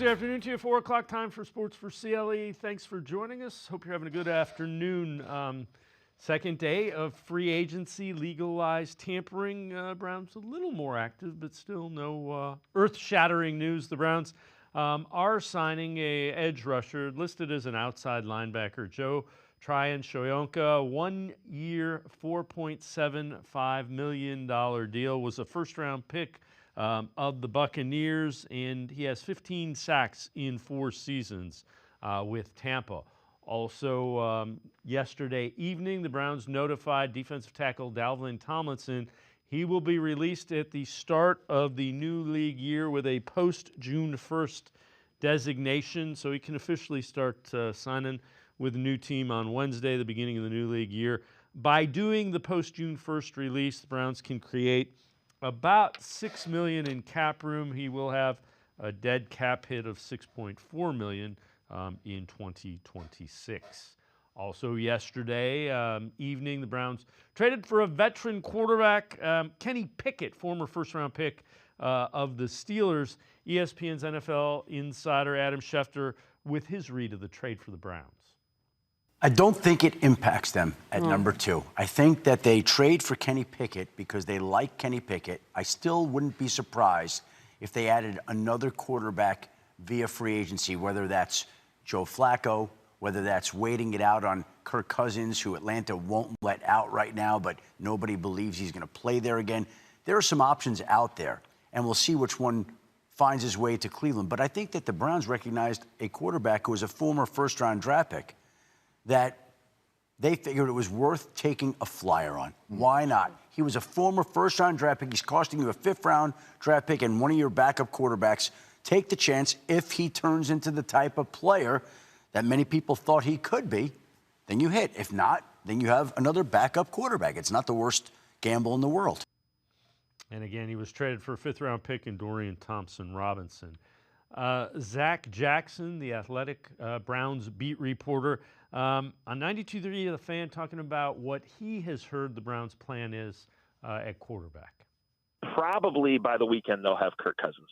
Thursday afternoon to you, 4 o'clock time for Sports4CLE. Thanks for joining us. Hope you're having a good afternoon. Second day of free agency, legalized tampering. Browns a little more active, but still no earth-shattering news. The Browns are signing a edge rusher listed as an outside linebacker, Joe Tryon-Shoyinka. 1 year, $4.75 million deal. Was a first-round pick of the Buccaneers, and he has 15 sacks in 4 seasons with Tampa. Also, yesterday evening, the Browns notified defensive tackle Dalvin Tomlinson he will be released at the start of the new league year with a post-June 1st designation, so he can officially start signing with a new team on Wednesday, the beginning of the new league year. By doing the post-June 1st release, the Browns can create about $6 million in cap room. He will have a dead cap hit of $6.4 million in 2026. Also yesterday evening, the Browns traded for a veteran quarterback, Kenny Pickett, former first-round pick of the Steelers. ESPN's NFL insider Adam Schefter with his read of the trade for the Browns. I don't think it impacts them at number 2. I think that they trade for Kenny Pickett because they like Kenny Pickett. I still wouldn't be surprised if they added another quarterback via free agency, whether that's Joe Flacco, whether that's waiting it out on Kirk Cousins, who Atlanta won't let out right now, but nobody believes he's going to play there again. There are some options out there, and we'll see which one finds his way to Cleveland. But I think that the Browns recognized a quarterback who was a former first-round draft pick that they figured it was worth taking a flyer on. Why not? He was a former first-round draft pick. He's costing you a 5th-round draft pick and one of your backup quarterbacks. Take the chance. If he turns into the type of player that many people thought he could be, then you hit. If not, then you have another backup quarterback. It's not the worst gamble in the world. And again, he was traded for a 5th-round pick in Dorian Thompson-Robinson. Zach Jackson, the Athletic Browns beat reporter, on 92.3 The Fan, talking about what he has heard the Browns' plan is at quarterback. Probably by the weekend they'll have Kirk Cousins.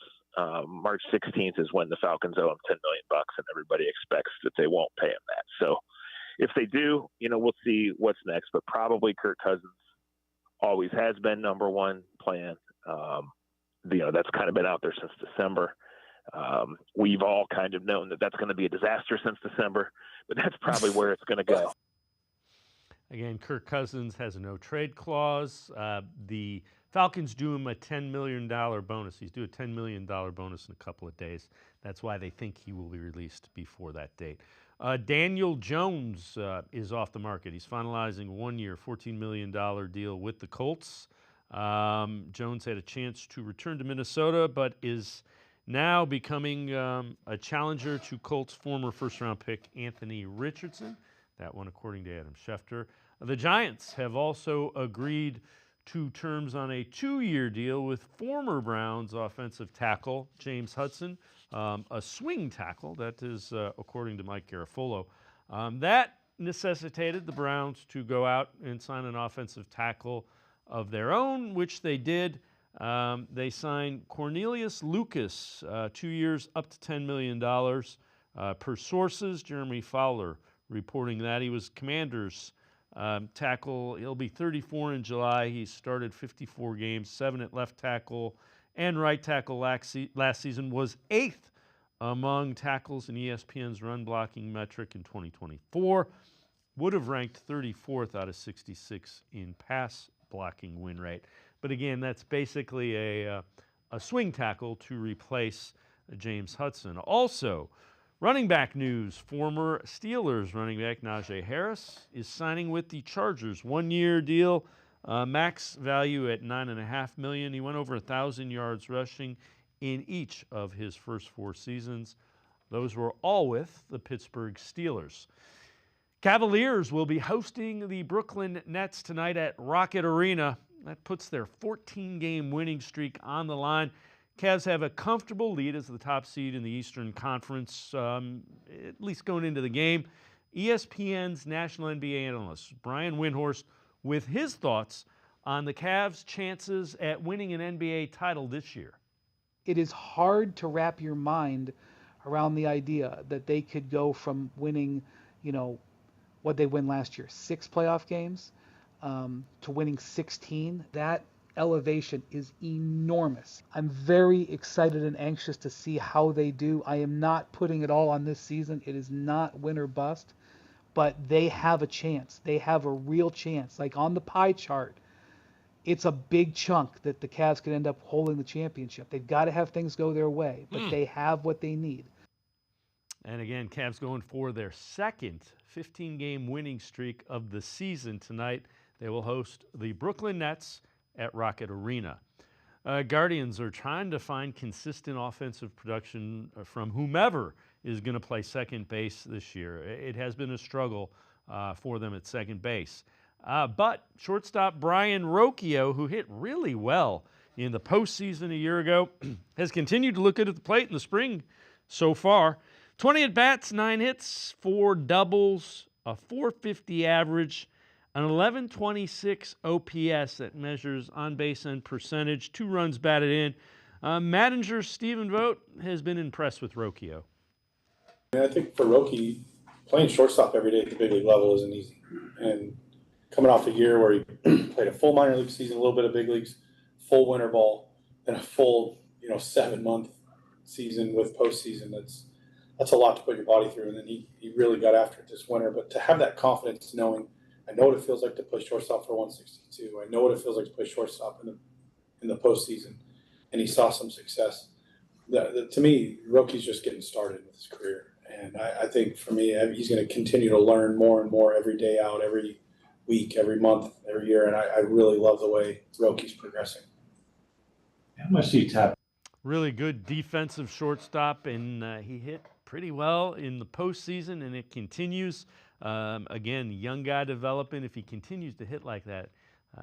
March 16th is when the Falcons owe him $10 million, and everybody expects that they won't pay him that. So if they do, we'll see what's next. But probably Kirk Cousins always has been number one plan. That's kind of been out there since December. We've all kind of known that that's going to be a disaster since December, but that's probably where it's going to go. Again, Kirk Cousins has a no-trade clause. The Falcons do him a $10 million bonus. He's due a $10 million bonus in a couple of days. That's why they think he will be released before that date. Daniel Jones is off the market. He's finalizing 1 year, $14 million deal with the Colts. Jones had a chance to return to Minnesota, but is now becoming a challenger to Colts' former first-round pick, Anthony Richardson. That one, according to Adam Schefter. The Giants have also agreed to terms on a 2-year deal with former Browns offensive tackle James Hudson, a swing tackle, that is according to Mike Garafolo. That necessitated the Browns to go out and sign an offensive tackle of their own, which they did. They signed Cornelius Lucas, 2 years, up to $10 million. Per sources, Jeremy Fowler reporting that he was Commanders' tackle. He'll be 34 in July. He started 54 games, 7 at left tackle and right tackle last season, was 8th among tackles in ESPN's run blocking metric in 2024. Would have ranked 34th out of 66 in pass blocking win rate. But again, that's basically a swing tackle to replace James Hudson. Also, running back news, former Steelers running back Najee Harris is signing with the Chargers. 1-year deal, max value at $9.5 million. He went over 1,000 yards rushing in each of his first 4 seasons. Those were all with the Pittsburgh Steelers. Cavaliers will be hosting the Brooklyn Nets tonight at Rocket Arena. That puts their 14-game winning streak on the line. Cavs have a comfortable lead as the top seed in the Eastern Conference, at least going into the game. ESPN's national NBA analyst, Brian Windhorst, with his thoughts on the Cavs' chances at winning an NBA title this year. It is hard to wrap your mind around the idea that they could go from winning, what they win last year, 6 playoff games, to winning 16. That elevation is enormous. I'm very excited and anxious to see how they do. I am not putting it all on this season. It is not win or bust, but they have a chance. They have a real chance. Like on the pie chart, it's a big chunk that the Cavs could end up holding the championship. They've got to have things go their way, but they have what they need. And again, Cavs going for their second 15-game winning streak of the season tonight. They will host the Brooklyn Nets at Rocket Arena. Guardians are trying to find consistent offensive production from whomever is going to play second base this year. It has been a struggle for them at second base. But shortstop Brian Rocchio, who hit really well in the postseason a year ago, has continued to look good at the plate in the spring so far. 20 at-bats, 9 hits, 4 doubles, a .450 average, an 1126 OPS that measures on-base and percentage, 2 runs batted in. Manager Stephen Vogt has been impressed with Rocchio. I think for Roki, playing shortstop every day at the big league level isn't easy. And coming off a year where he played a full minor league season, a little bit of big leagues, full winter ball, then a full 7-month season with postseason, that's a lot to put your body through. And then he really got after it this winter. But to have that confidence, knowing I know what it feels like to play shortstop for 162, I know what it feels like to play shortstop in the postseason, and he saw some success. To me, Roki's just getting started with his career. And I think for me, he's going to continue to learn more and more every day out, every week, every month, every year. And I really love the way Roki's progressing. How much do you tap? Really good defensive shortstop, and he hit pretty well in the postseason, and it continues. Again, young guy developing. If he continues to hit like that,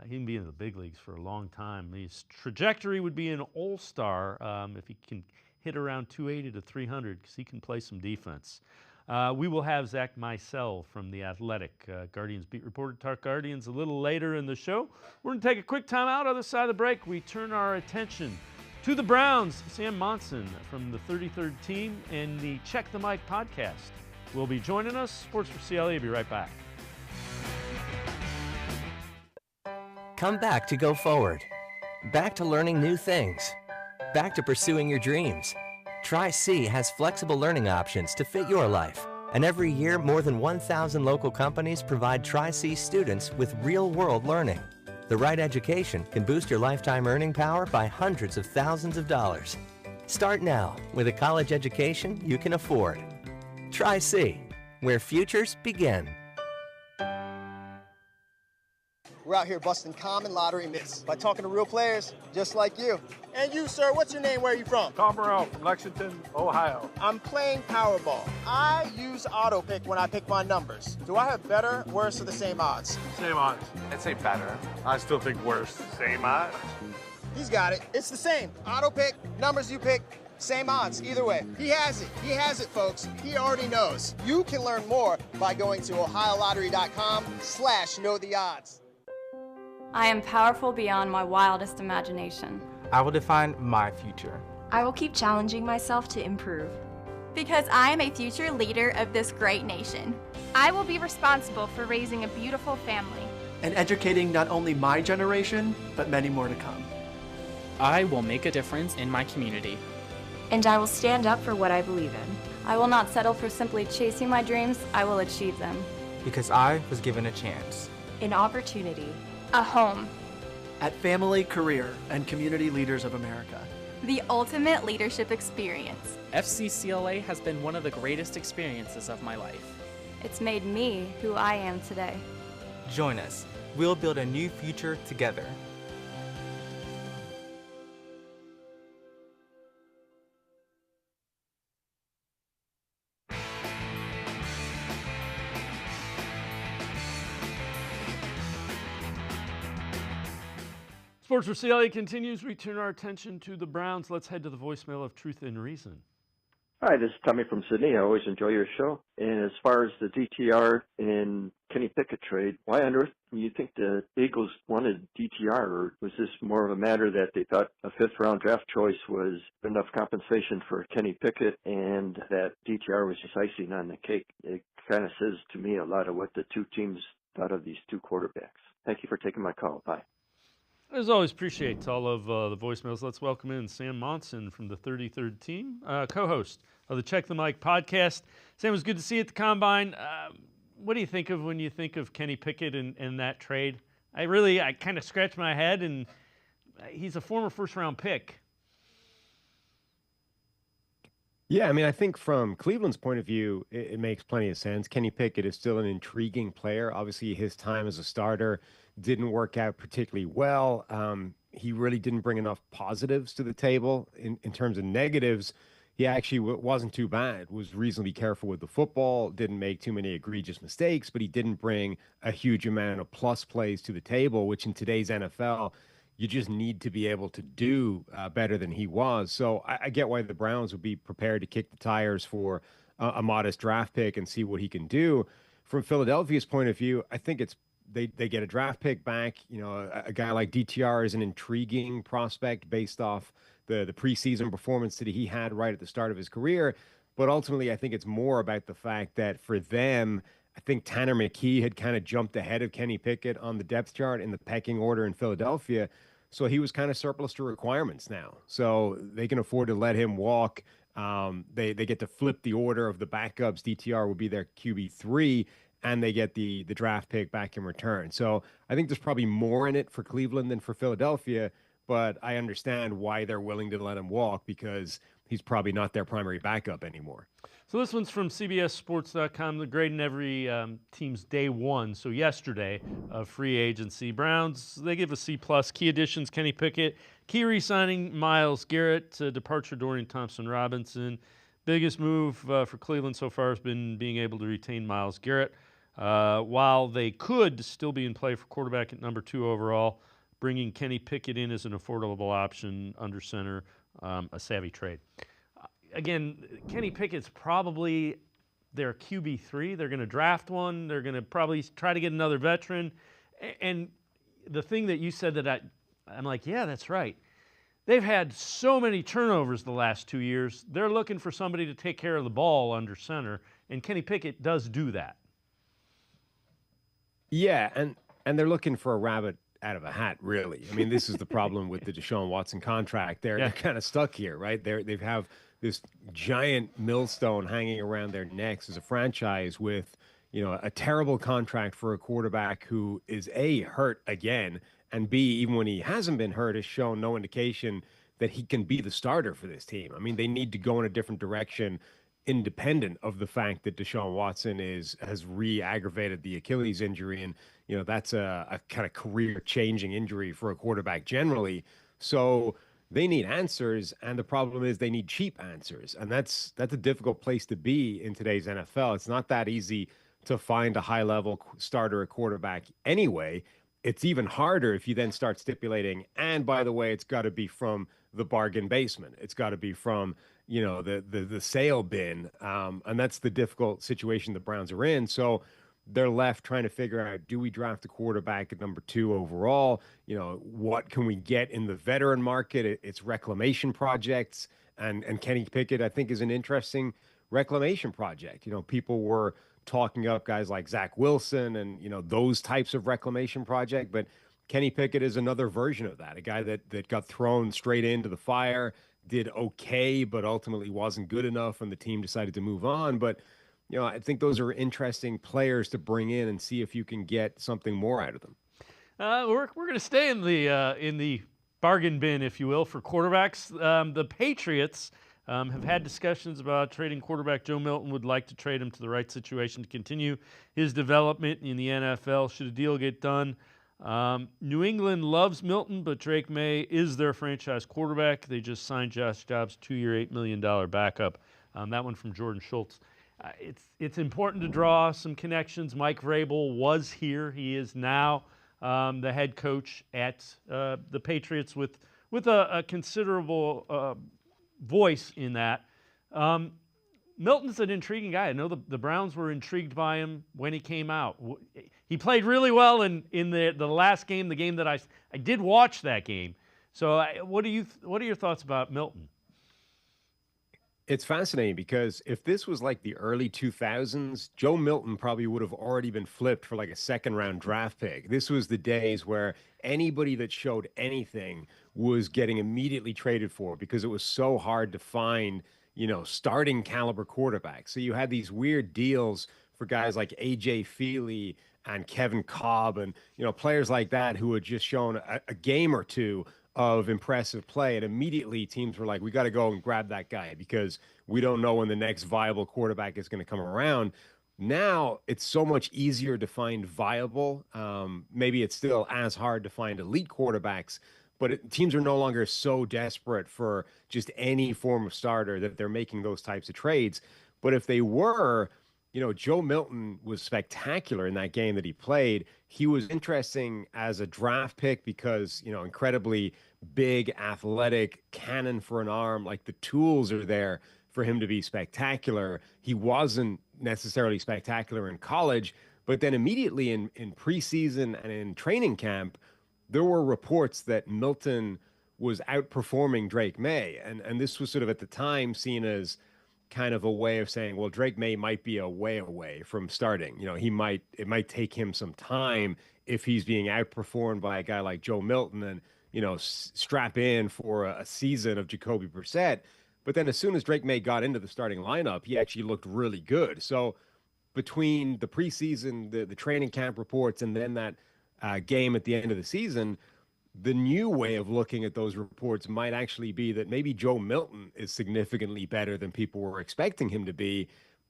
he can be in the big leagues for a long time. His trajectory would be an all-star if he can hit around 280 to 300 because he can play some defense. We will have Zach Meisel from The Athletic, Guardians beat reporter, talk Guardians a little later in the show. We're going to take a quick time out. Other side of the break, we turn our attention to the Browns. Sam Monson from the 33rd team and the Check the Mic podcast will be joining us. Sports4CLE will be right back. Come back to go forward. Back to learning new things. Back to pursuing your dreams. Tri-C has flexible learning options to fit your life. And every year, more than 1,000 local companies provide Tri-C students with real-world learning. The right education can boost your lifetime earning power by hundreds of thousands of dollars. Start now with a college education you can afford. Tri-C, where futures begin. We're out here busting common lottery myths by talking to real players just like you. And you, sir, what's your name? Where are you from? Tom Burrell from Lexington, Ohio. I'm playing Powerball. I use AutoPick when I pick my numbers. Do I have better, worse, or the same odds? Same odds. I'd say better. I still think worse. Same odds. He's got it. It's the same. AutoPick, numbers you pick, same odds. Either way. He has it. He has it, folks. He already knows. You can learn more by going to ohiolottery.com/knowtheodds. I am powerful beyond my wildest imagination. I will define my future. I will keep challenging myself to improve. Because I am a future leader of this great nation. I will be responsible for raising a beautiful family. And educating not only my generation, but many more to come. I will make a difference in my community. And I will stand up for what I believe in. I will not settle for simply chasing my dreams. I will achieve them. Because I was given a chance. An opportunity. A home. At Family, Career, and Community Leaders of America. The ultimate leadership experience. FCCLA has been one of the greatest experiences of my life. It's made me who I am today. Join us. We'll build a new future together. Sports4CLE continues. We turn our attention to the Browns. Let's head to the voicemail of Truth and Reason. Hi, this is Tommy from Sydney. I always enjoy your show. And as far as the DTR and Kenny Pickett trade, why on earth do you think the Eagles wanted DTR? Or was this more of a matter that they thought a fifth-round draft choice was enough compensation for Kenny Pickett and that DTR was just icing on the cake? It kind of says to me a lot of what the two teams thought of these two quarterbacks. Thank you for taking my call. Bye. As always, appreciate all of the voicemails. Let's welcome in Sam Monson from the 33rd team, co-host of the Check the Mic podcast. Sam, it was good to see you at the Combine. What do you think of when you think of Kenny Pickett and that trade? I kind of scratch my head, and he's a former first-round pick. Yeah, I mean, I think from Cleveland's point of view, it makes plenty of sense. Kenny Pickett is still an intriguing player. Obviously, his time as a starter didn't work out particularly well. He really didn't bring enough positives to the table. In terms of negatives, he actually wasn't too bad, was reasonably careful with the football, didn't make too many egregious mistakes, but he didn't bring a huge amount of plus plays to the table, which in today's NFL, you just need to be able to do better than he was. So I get why the Browns would be prepared to kick the tires for a modest draft pick and see what he can do. From Philadelphia's point of view, I think they get a draft pick back. You know, a guy like DTR is an intriguing prospect based off the preseason performance that he had right at the start of his career. But ultimately, I think it's more about the fact that for them, I think Tanner McKee had kind of jumped ahead of Kenny Pickett on the depth chart in the pecking order in Philadelphia. So he was kind of surplus to requirements now. So they can afford to let him walk. They get to flip the order of the backups. DTR will be their QB3, and they get the draft pick back in return. So I think there's probably more in it for Cleveland than for Philadelphia, but I understand why they're willing to let him walk because he's probably not their primary backup anymore. So this one's from CBSSports.com. They're grading every team's day one, so yesterday, of free agency. Browns, they give a C+. Key additions, Kenny Pickett. Key re-signing, Myles Garrett. Departure, Dorian Thompson-Robinson. Biggest move for Cleveland so far has been being able to retain Myles Garrett. While they could still be in play for quarterback at number 2 overall, bringing Kenny Pickett in as an affordable option under center, a savvy trade. Again, Kenny Pickett's probably their QB3. They're going to draft one. They're going to probably try to get another veteran. And the thing that you said that I'm like, yeah, that's right. They've had so many turnovers the last 2 years. They're looking for somebody to take care of the ball under center, and Kenny Pickett does do that. Yeah, and they're looking for a rabbit out of a hat, really. I mean, this is the problem with the Deshaun Watson contract. They're kind of stuck here, right? They have this giant millstone hanging around their necks as a franchise with, you know, a terrible contract for a quarterback who is A, hurt again, and B, even when he hasn't been hurt, has shown no indication that he can be the starter for this team. I mean, they need to go in a different direction independent of the fact that Deshaun Watson has re-aggravated the Achilles injury. And, you know, that's a kind of career-changing injury for a quarterback generally. So they need answers, and the problem is they need cheap answers. And that's a difficult place to be in today's NFL. It's not that easy to find a high-level starter at quarterback anyway. It's even harder if you then start stipulating, and by the way, it's got to be from the bargain basement. It's got to be from, you know, the sale bin. And that's the difficult situation the Browns are in. So they're left trying to figure out, do we draft a quarterback at number 2 overall? You know, what can we get in the veteran market? It's reclamation projects. And Kenny Pickett, I think, is an interesting reclamation project. You know, people were talking up guys like Zach Wilson and, you know, those types of reclamation project. But Kenny Pickett is another version of that, a guy that got thrown straight into the fire, did okay, but ultimately wasn't good enough, and the team decided to move on. But, you know, I think those are interesting players to bring in and see if you can get something more out of them. We're going to stay in the bargain bin, if you will, for quarterbacks. The Patriots have had discussions about trading quarterback Joe Milton, would like to trade him to the right situation to continue his development in the NFL should a deal get done. New England loves Milton, but Drake May is their franchise quarterback. They just signed Josh Dobbs' 2-year, $8 million backup. That one from Jordan Schultz. It's important to draw some connections. Mike Vrabel was here. He is now the head coach at the Patriots with a considerable voice in that. Milton's an intriguing guy. I know the Browns were intrigued by him when he came out. He played really well in the last game, the game that I did watch that game. So what are your thoughts about Milton? It's fascinating because if this was like the early 2000s, Joe Milton probably would have already been flipped for like a second-round draft pick. This was the days where anybody that showed anything was getting immediately traded for because it was so hard to find, starting caliber quarterbacks. So you had these weird deals for guys like A.J. Feely and Kevin Cobb and, players like that who had just shown a game or two of impressive play, and immediately teams were like, we got to go and grab that guy because we don't know when the next viable quarterback is going to come around. Now it's so much easier to find viable. Maybe it's still as hard to find elite quarterbacks, but teams are no longer so desperate for just any form of starter that they're making those types of trades. But if they were, Joe Milton was spectacular in that game that he played. He was interesting as a draft pick because, incredibly big, athletic, cannon for an arm. Like the tools are there for him to be spectacular. He wasn't necessarily spectacular in college, but then immediately in preseason and in training camp, there were reports that Milton was outperforming Drake May. And this was sort of at the time seen as kind of a way of saying, well, Drake May might be a way away from starting. It might take him some time if he's being outperformed by a guy like Joe Milton and, strap in for a season of Jacoby Brissett. But then as soon as Drake May got into the starting lineup, he actually looked really good. So between the preseason, the training camp reports, and then that game at the end of the season, the new way of looking at those reports might actually be that maybe Joe Milton is significantly better than people were expecting him to be.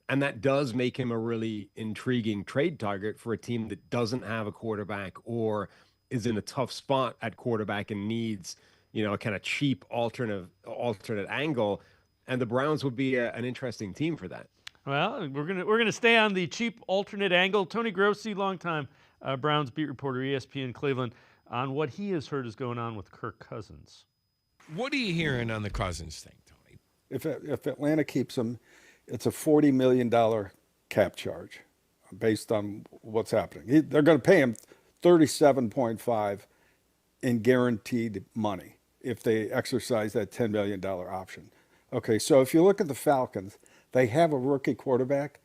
And that does make him a really intriguing trade target for a team that doesn't have a quarterback or is in a tough spot at quarterback and needs, a kind of cheap alternate angle. And the Browns would be an interesting team for that. Well, we're gonna stay on the cheap alternate angle. Tony Grossi, longtime Browns beat reporter, ESPN Cleveland, on what he has heard is going on with Kirk Cousins. What are you hearing on the Cousins thing, Tony? If Atlanta keeps him, it's a $40 million cap charge based on what's happening. They're going to pay him $37.5 in guaranteed money if they exercise that $10 million option. Okay, so if you look at the Falcons, they have a rookie quarterback,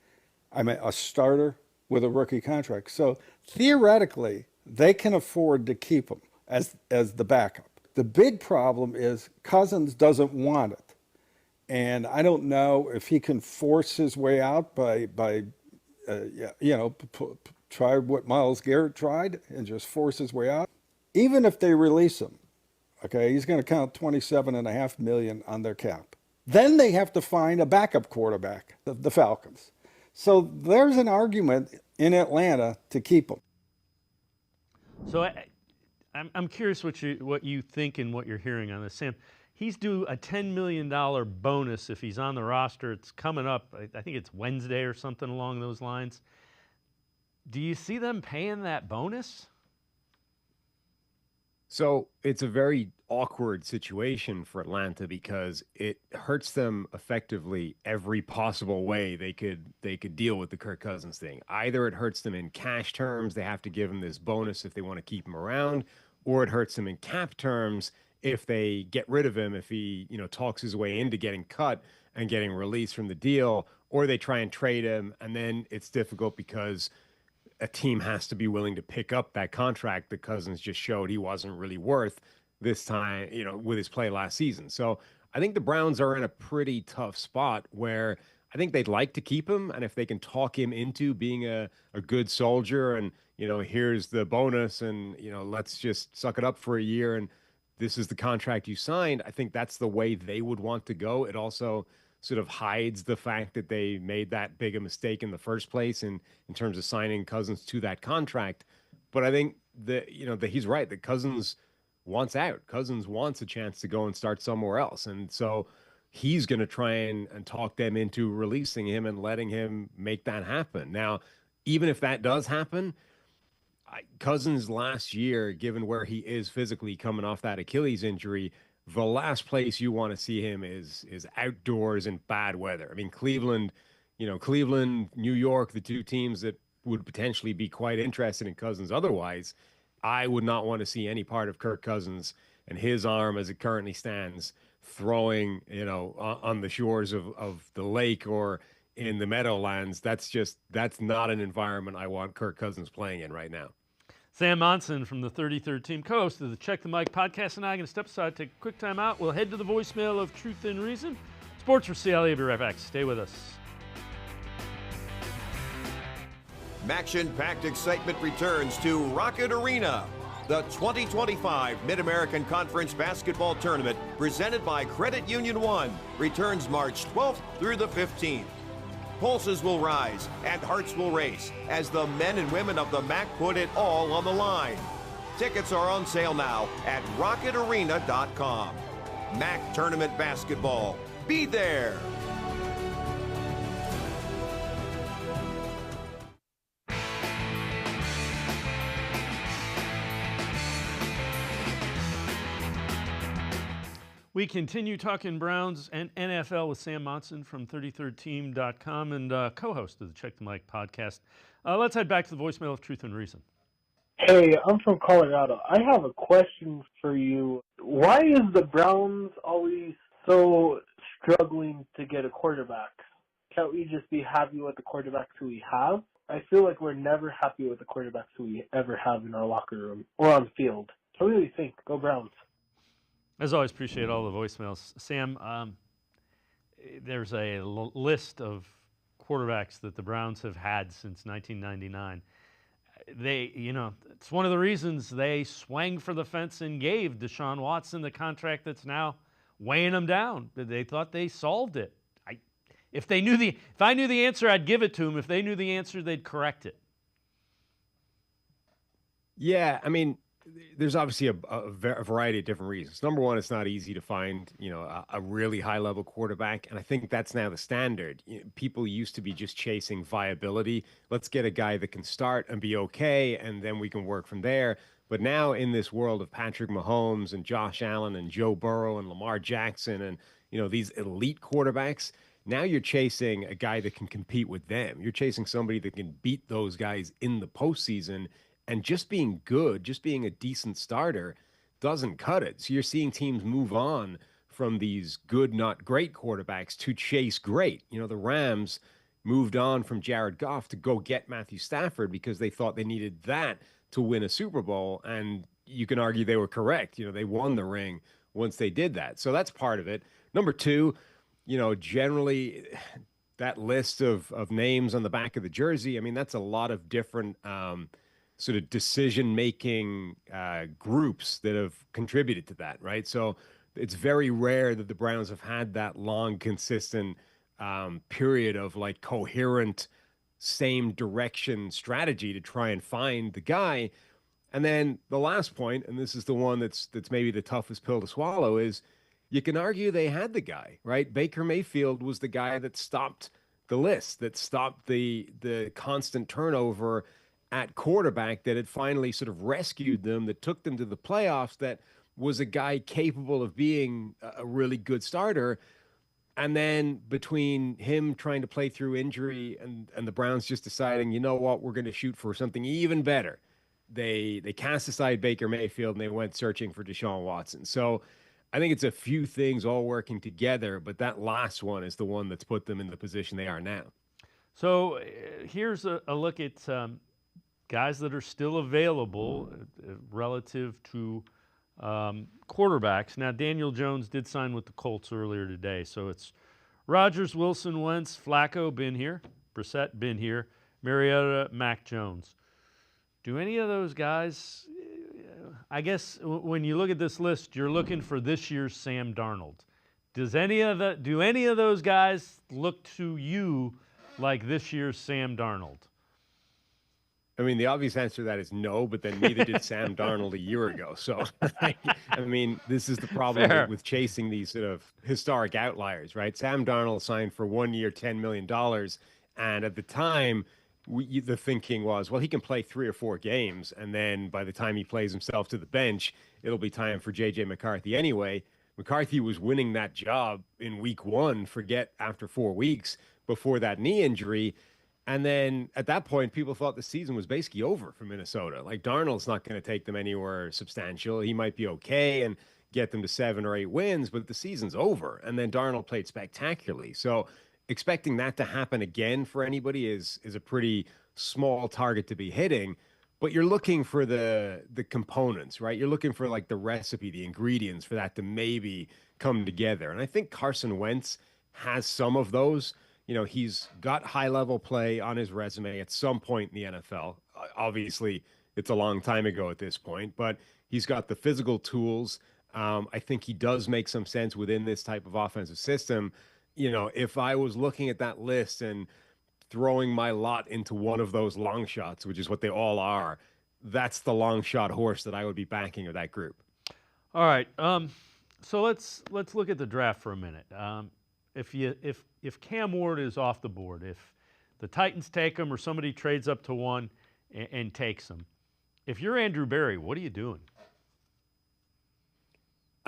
a starter with a rookie contract. So theoretically, they can afford to keep him as the backup. The big problem is Cousins doesn't want it. And I don't know if he can force his way out by try what Myles Garrett tried and just force his way out. Even if they release him, okay, he's going to count $27.5 million on their cap. Then they have to find a backup quarterback, the Falcons. So there's an argument in Atlanta to keep him. So I'm curious what you think and what you're hearing on this. Sam, he's due a $10 million bonus if he's on the roster. It's coming up. I think it's Wednesday or something along those lines. Do you see them paying that bonus? So it's a very awkward situation for Atlanta because it hurts them effectively every possible way they could deal with the Kirk Cousins thing. Either it hurts them in cash terms, they have to give him this bonus if they want to keep him around, or it hurts them in cap terms if they get rid of him, if he, talks his way into getting cut and getting released from the deal, or they try and trade him, and then it's difficult because a team has to be willing to pick up that contract that Cousins just showed he wasn't really worth this time, with his play last season. So I think the Browns are in a pretty tough spot where I think they'd like to keep him. And if they can talk him into being a good soldier and, here's the bonus and, let's just suck it up for a year and this is the contract you signed, I think that's the way they would want to go. It also sort of hides the fact that they made that big a mistake in the first place in terms of signing Cousins to that contract. But I think that he's right, that Cousins wants out. Cousins wants a chance to go and start somewhere else. And so he's going to try and talk them into releasing him and letting him make that happen. Now, even if that does happen, Cousins last year, given where he is physically coming off that Achilles injury, the last place you want to see him is outdoors in bad weather. I mean, Cleveland, New York, the two teams that would potentially be quite interested in Cousins. Otherwise, I would not want to see any part of Kirk Cousins and his arm as it currently stands throwing, on the shores of the lake or in the Meadowlands. That's not an environment I want Kirk Cousins playing in right now. Sam Monson from the 33rd Team, co-host of the Check the Mic podcast, and I are going to step aside, take a quick time out. We'll head to the voicemail of Truth and Reason. Sports4CLE, be right back. Stay with us. Action-packed excitement returns to Rocket Arena. The 2025 Mid-American Conference Basketball Tournament, presented by Credit Union One, returns March 12th through the 15th. Pulses will rise and hearts will race as the men and women of the MAC put it all on the line. Tickets are on sale now at rocketarena.com. MAC Tournament Basketball. Be there! We continue talking Browns and NFL with Sam Monson from 33rdteam.com and co-host of the Check the Mic podcast. Let's head back to the voicemail of Truth and Reason. Hey, I'm from Colorado. I have a question for you. Why is the Browns always so struggling to get a quarterback? Can't we just be happy with the quarterbacks who we have? I feel like we're never happy with the quarterbacks who we ever have in our locker room or on the field. So what do you think? Go Browns. As always, appreciate all the voicemails. Sam, there's a list of quarterbacks that the Browns have had since 1999. It's one of the reasons they swang for the fence and gave Deshaun Watson the contract that's now weighing them down. They thought they solved it. If I knew the answer, I'd give it to them. If they knew the answer, they'd correct it. Yeah, I mean, there's obviously a variety of different reasons. Number one, it's not easy to find, a really high-level quarterback, and I think that's now the standard. People used to be just chasing viability. Let's get a guy that can start and be okay, and then we can work from there. But now in this world of Patrick Mahomes and Josh Allen and Joe Burrow and Lamar Jackson and, these elite quarterbacks, now you're chasing a guy that can compete with them. You're chasing somebody that can beat those guys in the postseason. And just being good, just being a decent starter doesn't cut it. So you're seeing teams move on from these good, not great quarterbacks to chase great. The Rams moved on from Jared Goff to go get Matthew Stafford because they thought they needed that to win a Super Bowl. And you can argue they were correct. They won the ring once they did that. So that's part of it. Number two, generally that list of names on the back of the jersey, I mean, that's a lot of different sort of decision-making groups that have contributed to that, right? So it's very rare that the Browns have had that long, consistent period of like coherent, same direction strategy to try and find the guy. And then the last point, and this is the one that's maybe the toughest pill to swallow, is you can argue they had the guy, right? Baker Mayfield was the guy that stopped the list, that stopped the constant turnover at quarterback, that had finally sort of rescued them, that took them to the playoffs, that was a guy capable of being a really good starter. And then between him trying to play through injury and the Browns just deciding, you know what, we're going to shoot for something even better, they cast aside Baker Mayfield and they went searching for Deshaun Watson. So I think it's a few things all working together, but that last one is the one that's put them in the position they are now. So here's a look at guys that are still available relative to quarterbacks. Now, Daniel Jones did sign with the Colts earlier today, so it's Rodgers, Wilson, Wentz, Flacco, been here, Brissett, been here, Mariota, Mac Jones. Do any of those guys, I guess when you look at this list, you're looking for this year's Sam Darnold. Do any of those guys look to you like this year's Sam Darnold? I mean, the obvious answer to that is no, but then neither did Sam Darnold a year ago. So, I mean, this is the problem with chasing these sort of historic outliers, right? Sam Darnold signed for 1 year, $10 million. And at the time, the thinking was, well, he can play 3 or 4 games. And then by the time he plays himself to the bench, it'll be time for J.J. McCarthy anyway. McCarthy was winning that job in week 1, forget after 4 weeks before that knee injury. And then at that point, people thought the season was basically over for Minnesota. Like, Darnold's not going to take them anywhere substantial. He might be okay and get them to 7 or 8 wins, but the season's over. And then Darnold played spectacularly. So expecting that to happen again for anybody is a pretty small target to be hitting. But you're looking for the components, right? You're looking for like the recipe, the ingredients for that to maybe come together. And I think Carson Wentz has some of those. You know, he's got high-level play on his resume at some point in the NFL. Obviously, it's a long time ago at this point, but he's got the physical tools. I think he does make some sense within this type of offensive system. You know, if I was looking at that list and throwing my lot into one of those long shots, which is what they all are, that's the long shot horse that I would be backing of that group. All right. So let's look at the draft for a minute. If Cam Ward is off the board, if the Titans take him or somebody trades up to 1 and takes him, if you're Andrew Berry, what are you doing?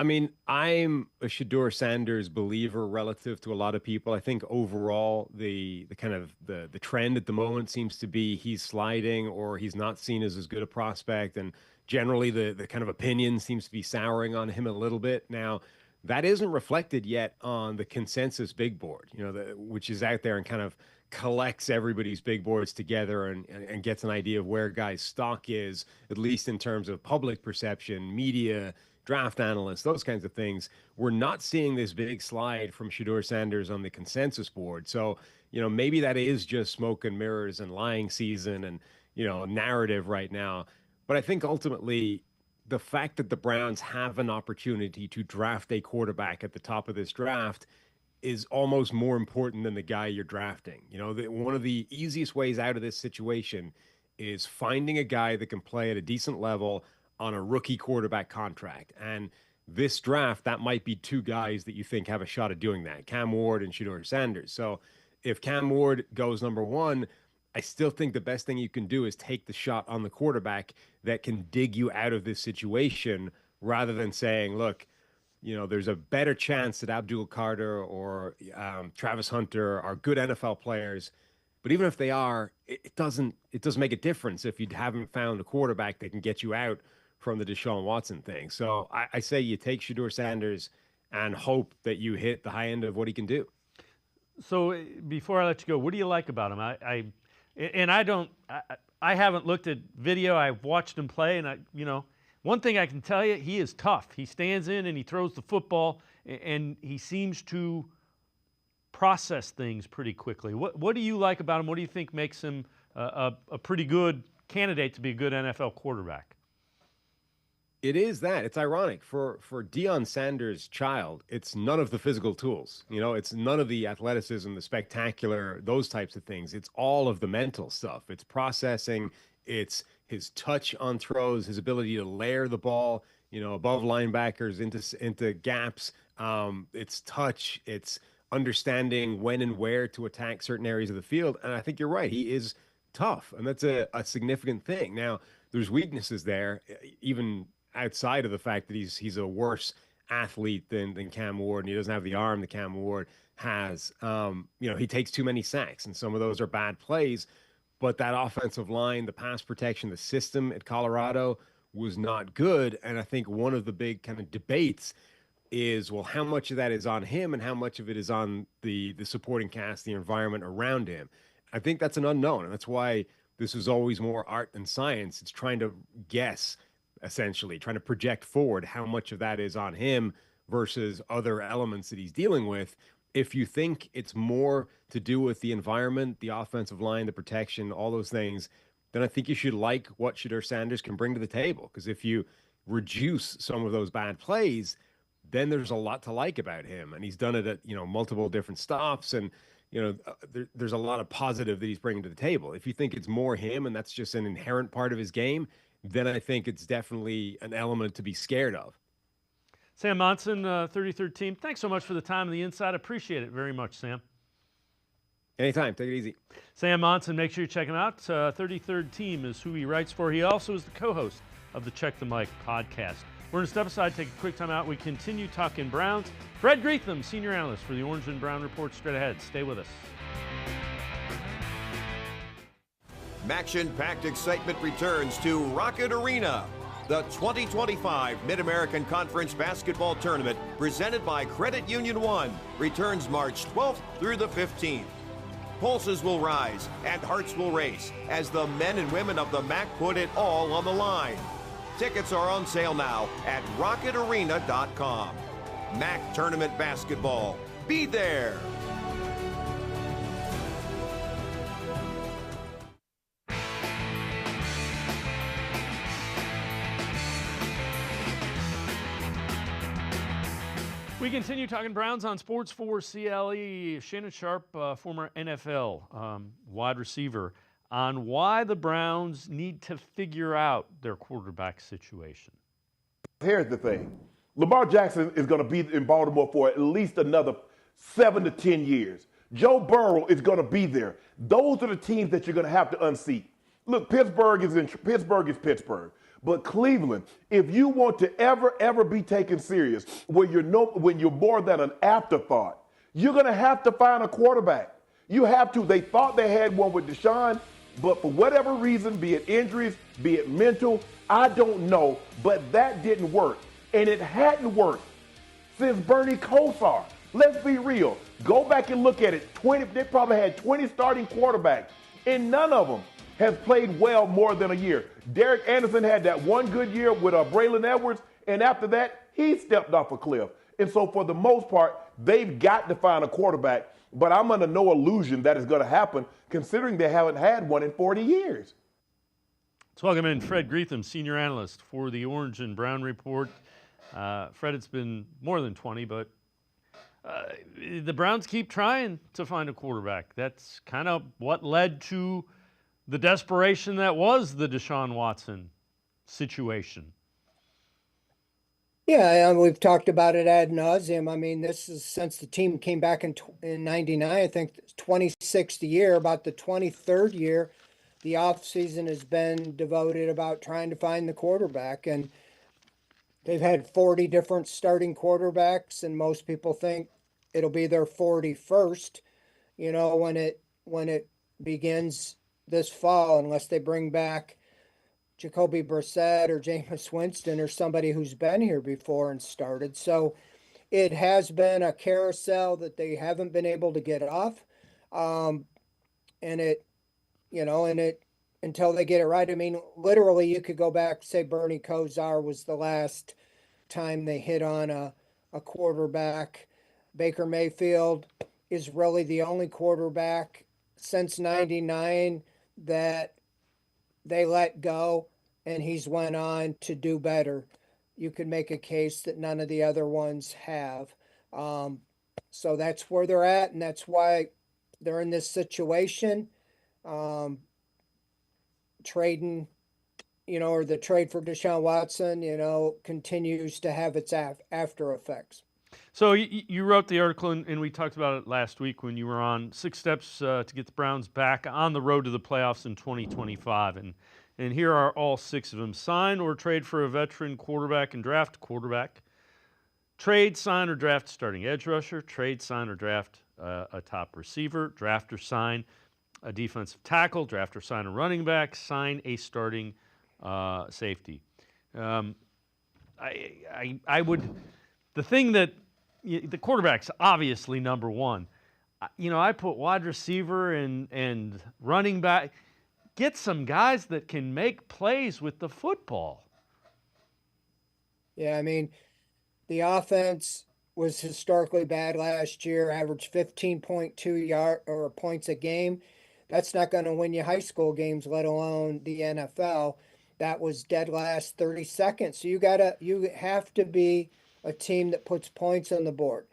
I mean, I'm a Shedeur Sanders believer relative to a lot of people. I think overall the kind of the trend at the moment seems to be he's sliding or he's not seen as good a prospect, and generally the kind of opinion seems to be souring on him a little bit. Now, that isn't reflected yet on the consensus big board, you know, which is out there and kind of collects everybody's big boards together and gets an idea of where guys' stock is, at least in terms of public perception, media, draft analysts, those kinds of things. We're not seeing this big slide from Shedeur Sanders on the consensus board. So, you know, maybe that is just smoke and mirrors and lying season and, you know, narrative right now. But I think ultimately the fact that the Browns have an opportunity to draft a quarterback at the top of this draft is almost more important than the guy you're drafting. You know, one of the easiest ways out of this situation is finding a guy that can play at a decent level on a rookie quarterback contract. And this draft, that might be 2 guys that you think have a shot at doing that, Cam Ward and Shedeur Sanders. So if Cam Ward goes number 1, I still think the best thing you can do is take the shot on the quarterback that can dig you out of this situation rather than saying, look, you know, there's a better chance that Abdul Carter or Travis Hunter are good NFL players. But even if they are, it doesn't make a difference if you haven't found a quarterback that can get you out from the Deshaun Watson thing. So I say you take Shedeur Sanders and hope that you hit the high end of what he can do. So before I let you go, what do you like about him? I haven't looked at video. I've watched him play, and one thing I can tell you, he is tough. He stands in and he throws the football, and he seems to process things pretty quickly. What do you like about him? What do you think makes him a pretty good candidate to be a good NFL quarterback? It is that. It's ironic. For Deion Sanders' child, it's none of the physical tools. You know, it's none of the athleticism, the spectacular, those types of things. It's all of the mental stuff. It's processing. It's his touch on throws, his ability to layer the ball, you know, above linebackers into gaps. It's touch. It's understanding when and where to attack certain areas of the field. And I think you're right. He is tough, and that's a significant thing. Now, there's weaknesses there, even outside of the fact that he's a worse athlete than Cam Ward, and he doesn't have the arm that Cam Ward has. He takes too many sacks, and some of those are bad plays. But that offensive line, the pass protection, the system at Colorado was not good. And I think one of the big kind of debates is, well, how much of that is on him and how much of it is on the supporting cast, the environment around him. I think that's an unknown, and that's why this is always more art than science. It's trying to guess, essentially, trying to project forward how much of that is on him versus other elements that he's dealing with. If you think it's more to do with the environment, the offensive line, the protection, all those things, then I think you should like what Shedeur Sanders can bring to the table. Because if you reduce some of those bad plays, then there's a lot to like about him. And he's done it at, multiple different stops. And, there's a lot of positive that he's bringing to the table. If you think it's more him and that's just an inherent part of his game, then I think it's definitely an element to be scared of. Sam Monson, 33rd Team, thanks so much for the time and the insight. Appreciate it very much, Sam. Anytime. Take it easy. Sam Monson, make sure you check him out. 33rd Team is who he writes for. He also is the co-host of the Check the Mic podcast. We're going to step aside, take a quick time out. We continue talking Browns. Fred Greetham, senior analyst for the Orange and Brown Report, straight ahead. Stay with us. Action-packed excitement returns to Rocket Arena. The 2025 Mid-American Conference Basketball Tournament, presented by Credit Union One, returns March 12th through the 15th. Pulses will rise and hearts will race as the men and women of the MAC put it all on the line. Tickets are on sale now at rocketarena.com. MAC Tournament Basketball. Be there! We continue talking Browns on Sports4CLE. Shannon Sharp, former NFL wide receiver, on why the Browns need to figure out their quarterback situation. Here's the thing. Lamar Jackson is going to be in Baltimore for at least another 7 to 10 years. Joe Burrow is going to be there. Those are the teams that you're going to have to unseat. Look, Pittsburgh is Pittsburgh. But Cleveland, if you want to ever be taken serious, when you're more than an afterthought, you're going to have to find a quarterback. You have to. They thought they had one with Deshaun, but for whatever reason, be it injuries, be it mental, I don't know, but that didn't work. And it hadn't worked since Bernie Kosar. Let's be real. Go back and look at it. They probably had 20 starting quarterbacks, and none of them has played well more than a year. Derek Anderson had that one good year with Braylon Edwards, and after that, he stepped off a cliff. And so for the most part, they've got to find a quarterback, but I'm under no illusion that is going to happen, considering they haven't had one in 40 years. Let's welcome in Fred Greetham, senior analyst for the Orange and Brown Report. Fred, it's been more than 20, but the Browns keep trying to find a quarterback. That's kind of what led to the desperation that was the Deshaun Watson situation. Yeah, we've talked about it ad nauseum. I mean, this is since the team came back in '99, I think 26th year, about the 23rd year, the offseason has been devoted about trying to find the quarterback. And they've had 40 different starting quarterbacks, and most people think it'll be their 41st, when it begins this fall, unless they bring back Jacoby Brissett or Jameis Winston or somebody who's been here before and started. So it has been a carousel that they haven't been able to get off. Until they get it right. I mean, literally you could go back, say Bernie Kosar was the last time they hit on a quarterback. Baker Mayfield is really the only quarterback since '99 that they let go, and he's went on to do better. You could make a case that none of the other ones have. So that's where they're at, and that's why they're in this situation. Trading, or the trade for Deshaun Watson, continues to have its after effects. So you wrote the article, and we talked about it last week when you were on 6 steps to get the Browns back on the road to the playoffs in 2025. And here are all 6 of them. Sign or trade for a veteran quarterback and draft a quarterback. Trade, sign, or draft a starting edge rusher. Trade, sign, or draft a top receiver. Draft or sign a defensive tackle. Draft or sign a running back. Sign a starting safety. I would... The thing that the quarterback's obviously number one. I put wide receiver and running back. Get some guys that can make plays with the football. Yeah, I mean, the offense was historically bad last year, averaged 15.2 points a game. That's not going to win you high school games, let alone the NFL. That was dead last, 32nd. So you have to be a team that puts points on the board.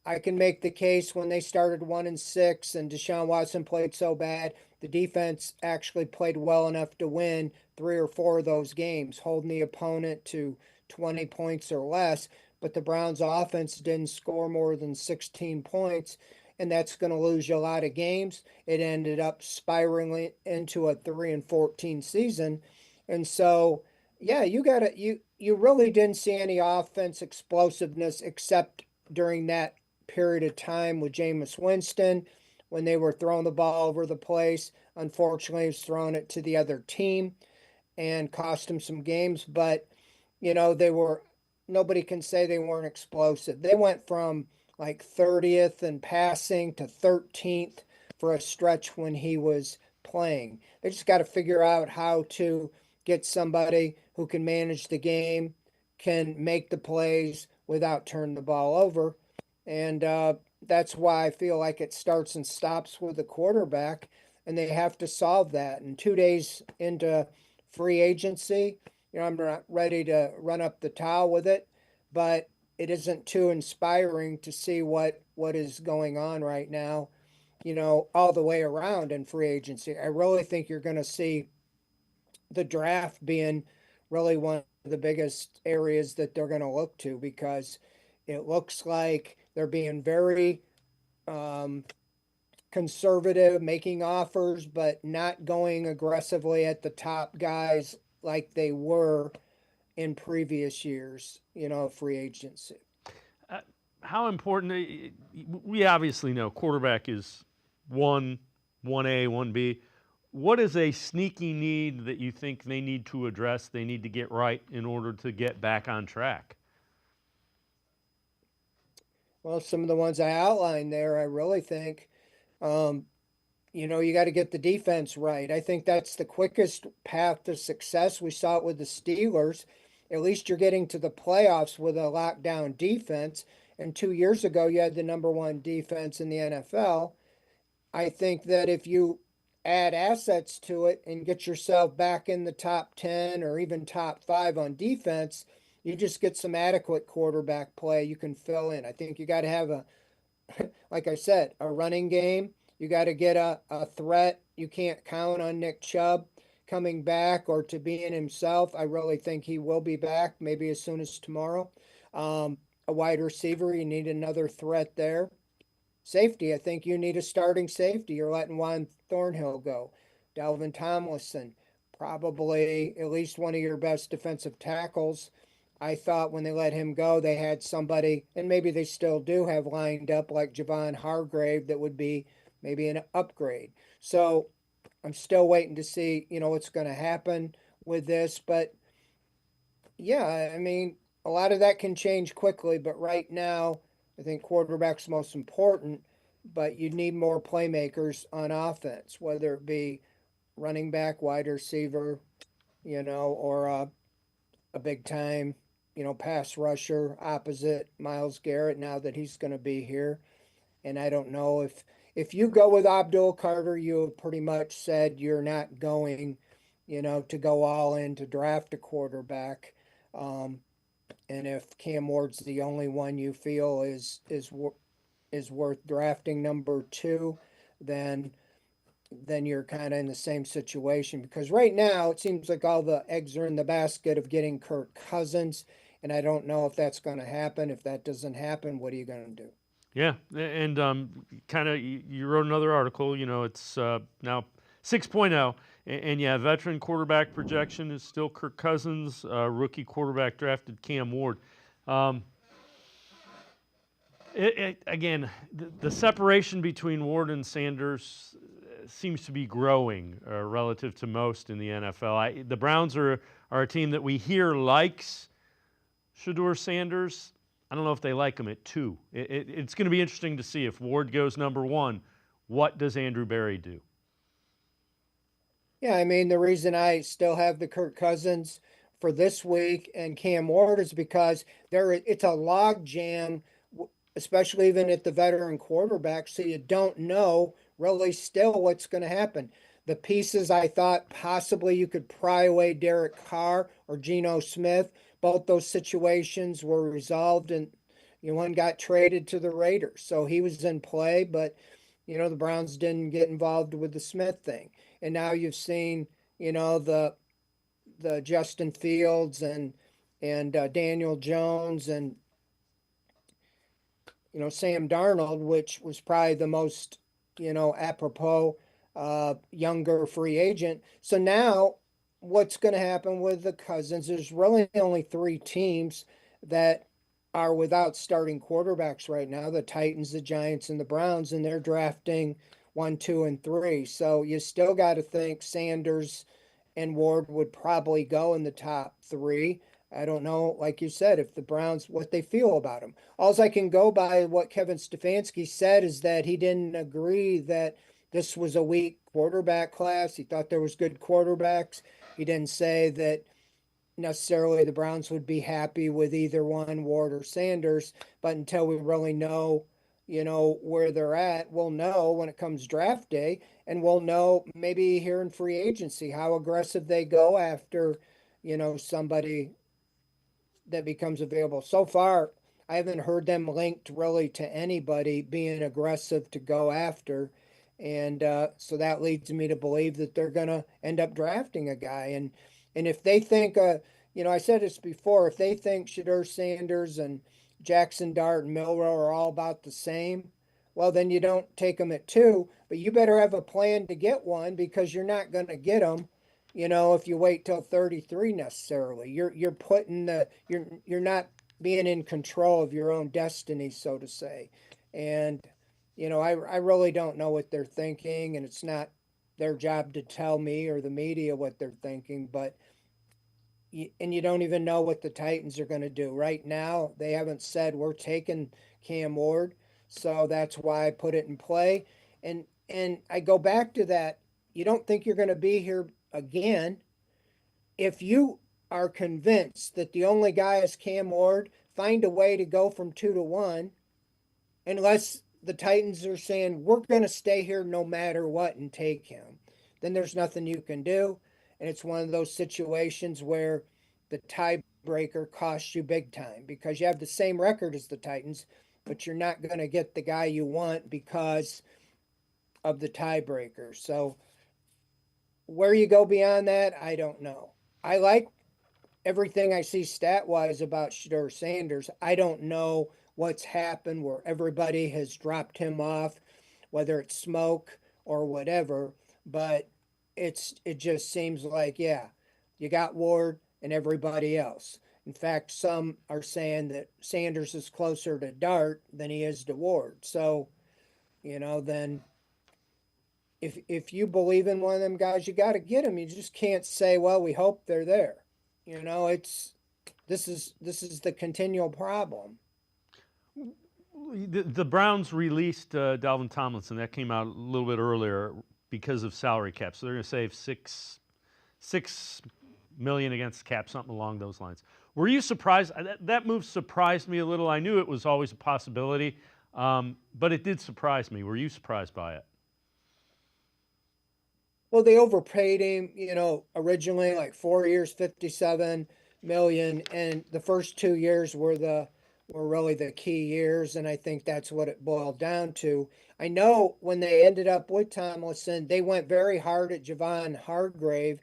I can make the case when they started 1-6 and Deshaun Watson played so bad, the defense actually played well enough to win 3 or 4 of those games, holding the opponent to 20 points or less. But the Browns offense didn't score more than 16 points, and that's going to lose you a lot of games. It ended up spiraling into a 3-14 season. And so, Yeah, you really didn't see any offense explosiveness except during that period of time with Jameis Winston when they were throwing the ball over the place. Unfortunately, he was throwing it to the other team and cost him some games, but they were nobody can say they weren't explosive. They went from like 30th in passing to 13th for a stretch when he was playing. They just got to figure out how to get somebody who can manage the game, can make the plays without turning the ball over. And that's why I feel like it starts and stops with the quarterback, and they have to solve that. And 2 days into free agency, I'm not ready to run up the towel with it, but it isn't too inspiring to see what is going on right now, all the way around in free agency. I really think you're going to see the draft being really one of the biggest areas that they're going to look to, because it looks like they're being very conservative, making offers, but not going aggressively at the top guys like they were in previous years, free agency. How important, we obviously know quarterback is 1A, 1B. What is a sneaky need that you think they need to address, they need to get right in order to get back on track? Well, some of the ones I outlined there, I really think, you got to get the defense right. I think that's the quickest path to success. We saw it with the Steelers. At least you're getting to the playoffs with a lockdown defense. And 2 years ago, you had the number one defense in the NFL. I think that if you add assets to it and get yourself back in the top 10 or even top 5 on defense, you just get some adequate quarterback play you can fill in. I think you got to have like I said, a running game. You got to get a threat. You can't count on Nick Chubb coming back or to being himself. I really think he will be back, maybe as soon as tomorrow. A wide receiver, you need another threat there. Safety, I think you need a starting safety. You're letting Juan Thornhill go. Dalvin Tomlinson, probably at least one of your best defensive tackles. I thought when they let him go, they had somebody, and maybe they still do have lined up like Javon Hargrave that would be maybe an upgrade. So I'm still waiting to see, what's going to happen with this. But yeah, I mean, a lot of that can change quickly. But right now, I think quarterback's most important. But you need more playmakers on offense, whether it be running back, wide receiver, or a big time, pass rusher opposite Myles Garrett now that he's going to be here. And I don't know if you go with Abdul Carter, you have pretty much said you're not going, to go all in to draft a quarterback. And if Cam Ward's the only one you feel is worth drafting number 2, then you're kind of in the same situation, because right now it seems like all the eggs are in the basket of getting Kirk Cousins, and I don't know if that's going to happen. If that doesn't happen, what are you going to do? Yeah, and kind of you wrote another article, it's now 6.0, and yeah, veteran quarterback projection is still Kirk Cousins, rookie quarterback drafted Cam Ward. Again, the separation between Ward and Sanders seems to be growing relative to most in the NFL. The Browns are a team that we hear likes Shedeur Sanders. I don't know if they like him at 2. It's going to be interesting to see if Ward goes number 1. What does Andrew Berry do? Yeah, I mean, the reason I still have the Kirk Cousins for this week and Cam Ward is because it's a log jam, especially even at the veteran quarterback, so you don't know really still what's going to happen. The pieces I thought possibly you could pry away Derek Carr or Geno Smith, both those situations were resolved, and one got traded to the Raiders. So he was in play, but the Browns didn't get involved with the Smith thing. And now you've seen, the Justin Fields and Daniel Jones and Sam Darnold, which was probably the most apropos younger free agent. So now what's going to happen with the Cousins. There's really only 3 teams that are without starting quarterbacks right now: the Titans, the Giants, and the Browns, and they're drafting 1, 2, and 3. So you still got to think Sanders and Ward would probably go in the top 3. I don't know, like you said, if the Browns, what they feel about him. All I can go by what Kevin Stefanski said is that he didn't agree that this was a weak quarterback class. He thought there was good quarterbacks. He didn't say that necessarily the Browns would be happy with either one, Ward or Sanders. But until we really know, where they're at, we'll know when it comes draft day, and we'll know maybe here in free agency how aggressive they go after, somebody that becomes available. So far, I haven't heard them linked really to anybody being aggressive to go after. And so that leads me to believe that they're going to end up drafting a guy. And if they think, I said this before, if they think Shedeur Sanders and Jackson Dart and Milroe are all about the same, well, then you don't take them at 2. But you better have a plan to get one, because you're not going to get them, if you wait till 33 necessarily. You're putting you're not being in control of your own destiny, so to say. And I really don't know what they're thinking, and it's not their job to tell me or the media what they're thinking. But and you don't even know what the Titans are going to do right now. They haven't said we're taking Cam Ward, so that's why I put it in play. And I go back to that. You don't think you're going to be here again. If you are convinced that the only guy is Cam Ward, find a way to go from 2 to 1, unless the Titans are saying we're going to stay here no matter what and take him. Then there's nothing you can do. And it's one of those situations where the tiebreaker costs you big time, because you have the same record as the Titans, but you're not going to get the guy you want because of the tiebreaker. So where you go beyond that, I don't know. I like everything I see stat-wise about Shedeur Sanders. I don't know what's happened where everybody has dropped him off, whether it's smoke or whatever, but it just seems like, yeah, you got Ward and everybody else. In fact, some are saying that Sanders is closer to Dart than he is to Ward. So, then if you believe in one of them guys, you got to get him. You just can't say, well, we hope they're there. This is the continual problem. The Browns released Dalvin Tomlinson. That came out a little bit earlier because of salary cap. So they're going to save $6 million against cap, something along those lines. Were you surprised? That move surprised me a little. I knew it was always a possibility, but it did surprise me. Were you surprised by it? Well, they overpaid him, originally like 4 years, $57 million, and the first 2 years were really the key years, and I think that's what it boiled down to. I know when they ended up with Tomlinson, they went very hard at Javon Hargrave,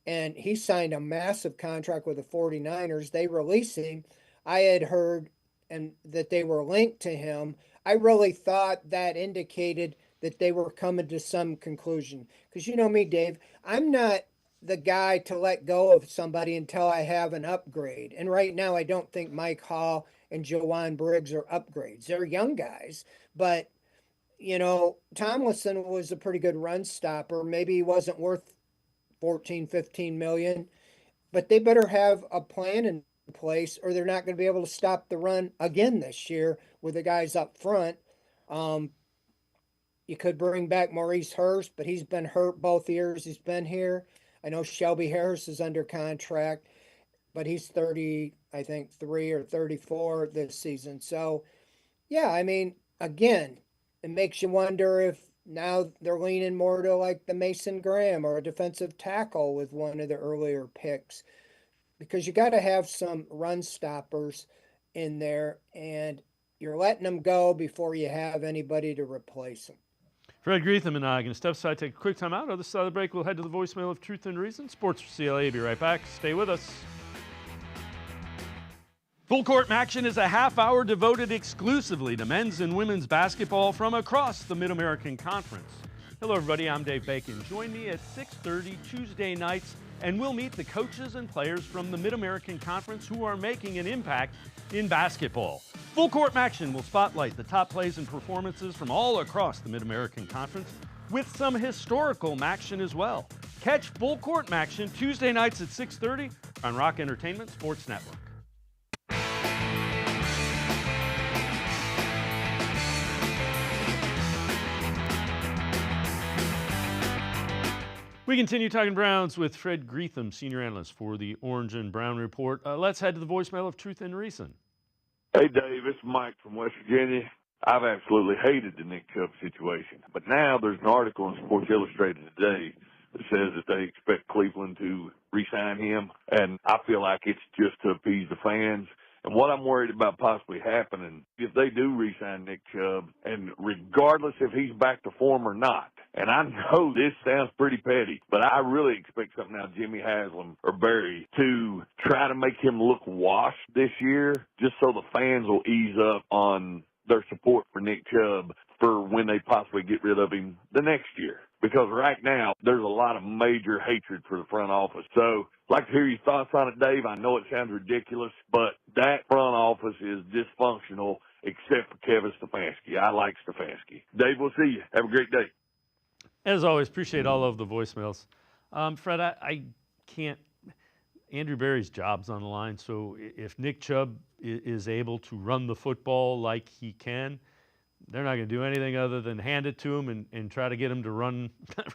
and he signed a massive contract with the 49ers. They released him. I had heard that they were linked to him. I really thought that indicated that they were coming to some conclusion. Because you know me, Dave, I'm not the guy to let go of somebody until I have an upgrade. And right now, I don't think Mike Hall and Jawan Briggs are upgrades. They're young guys, but Tomlinson was a pretty good run stopper. Maybe he wasn't worth 14, 15 million, but they better have a plan in place or they're not going to be able to stop the run again this year with the guys up front. You could bring back Maurice Hurst, but he's been hurt both years he's been here. I know Shelby Harris is under contract, but he's 30, I think 3 or 34 this season. So, yeah, I mean, again, it makes you wonder if now they're leaning more to like the Mason Graham or a defensive tackle with one of the earlier picks, because you got to have some run stoppers in there, and you're letting them go before you have anybody to replace them. Fred Greetham and I are going to step aside, take a quick time out. Other side of the break, we'll head to the voicemail of Truth and Reason. Sports4CLE, be right back. Stay with us. Full Court Action is a half hour devoted exclusively to men's and women's basketball from across the Mid-American Conference. Hello, everybody. I'm Dave Bacon. Join me at 6:30 Tuesday nights, and we'll meet the coaches and players from the Mid-American Conference who are making an impact in basketball. Full Court Action will spotlight the top plays and performances from all across the Mid-American Conference, with some historical action as well. Catch Full Court Action Tuesday nights at 6:30 on Rock Entertainment Sports Network. We continue talking Browns with Fred Greetham, senior analyst for the Orange and Brown Report. Let's head to the voicemail of Truth and Reason. Hey, Dave, it's Mike from West Virginia. I've absolutely hated the Nick Chubb situation. But now there's an article in Sports Illustrated today that says that they expect Cleveland to re-sign him. And I feel like it's just to appease the fans. And what I'm worried about possibly happening, if they do re-sign Nick Chubb, and regardless if he's back to form or not, and I know this sounds pretty petty, but I really expect something out of Jimmy Haslam or Barry to try to make him look washed this year, just so the fans will ease up on their support for Nick Chubb for when they possibly get rid of him the next year. Because right now, there's a lot of major hatred for the front office. So, I'd like to hear your thoughts on it, Dave. I know it sounds ridiculous, but that front office is dysfunctional except for Kevin Stefanski. I like Stefanski. Dave, we'll see you. Have a great day. As always, appreciate all of the voicemails. Fred, I can't. Andrew Berry's job's on the line, so if Nick Chubb is able to run the football like he can, they're not going to do anything other than hand it to him and try to get him to run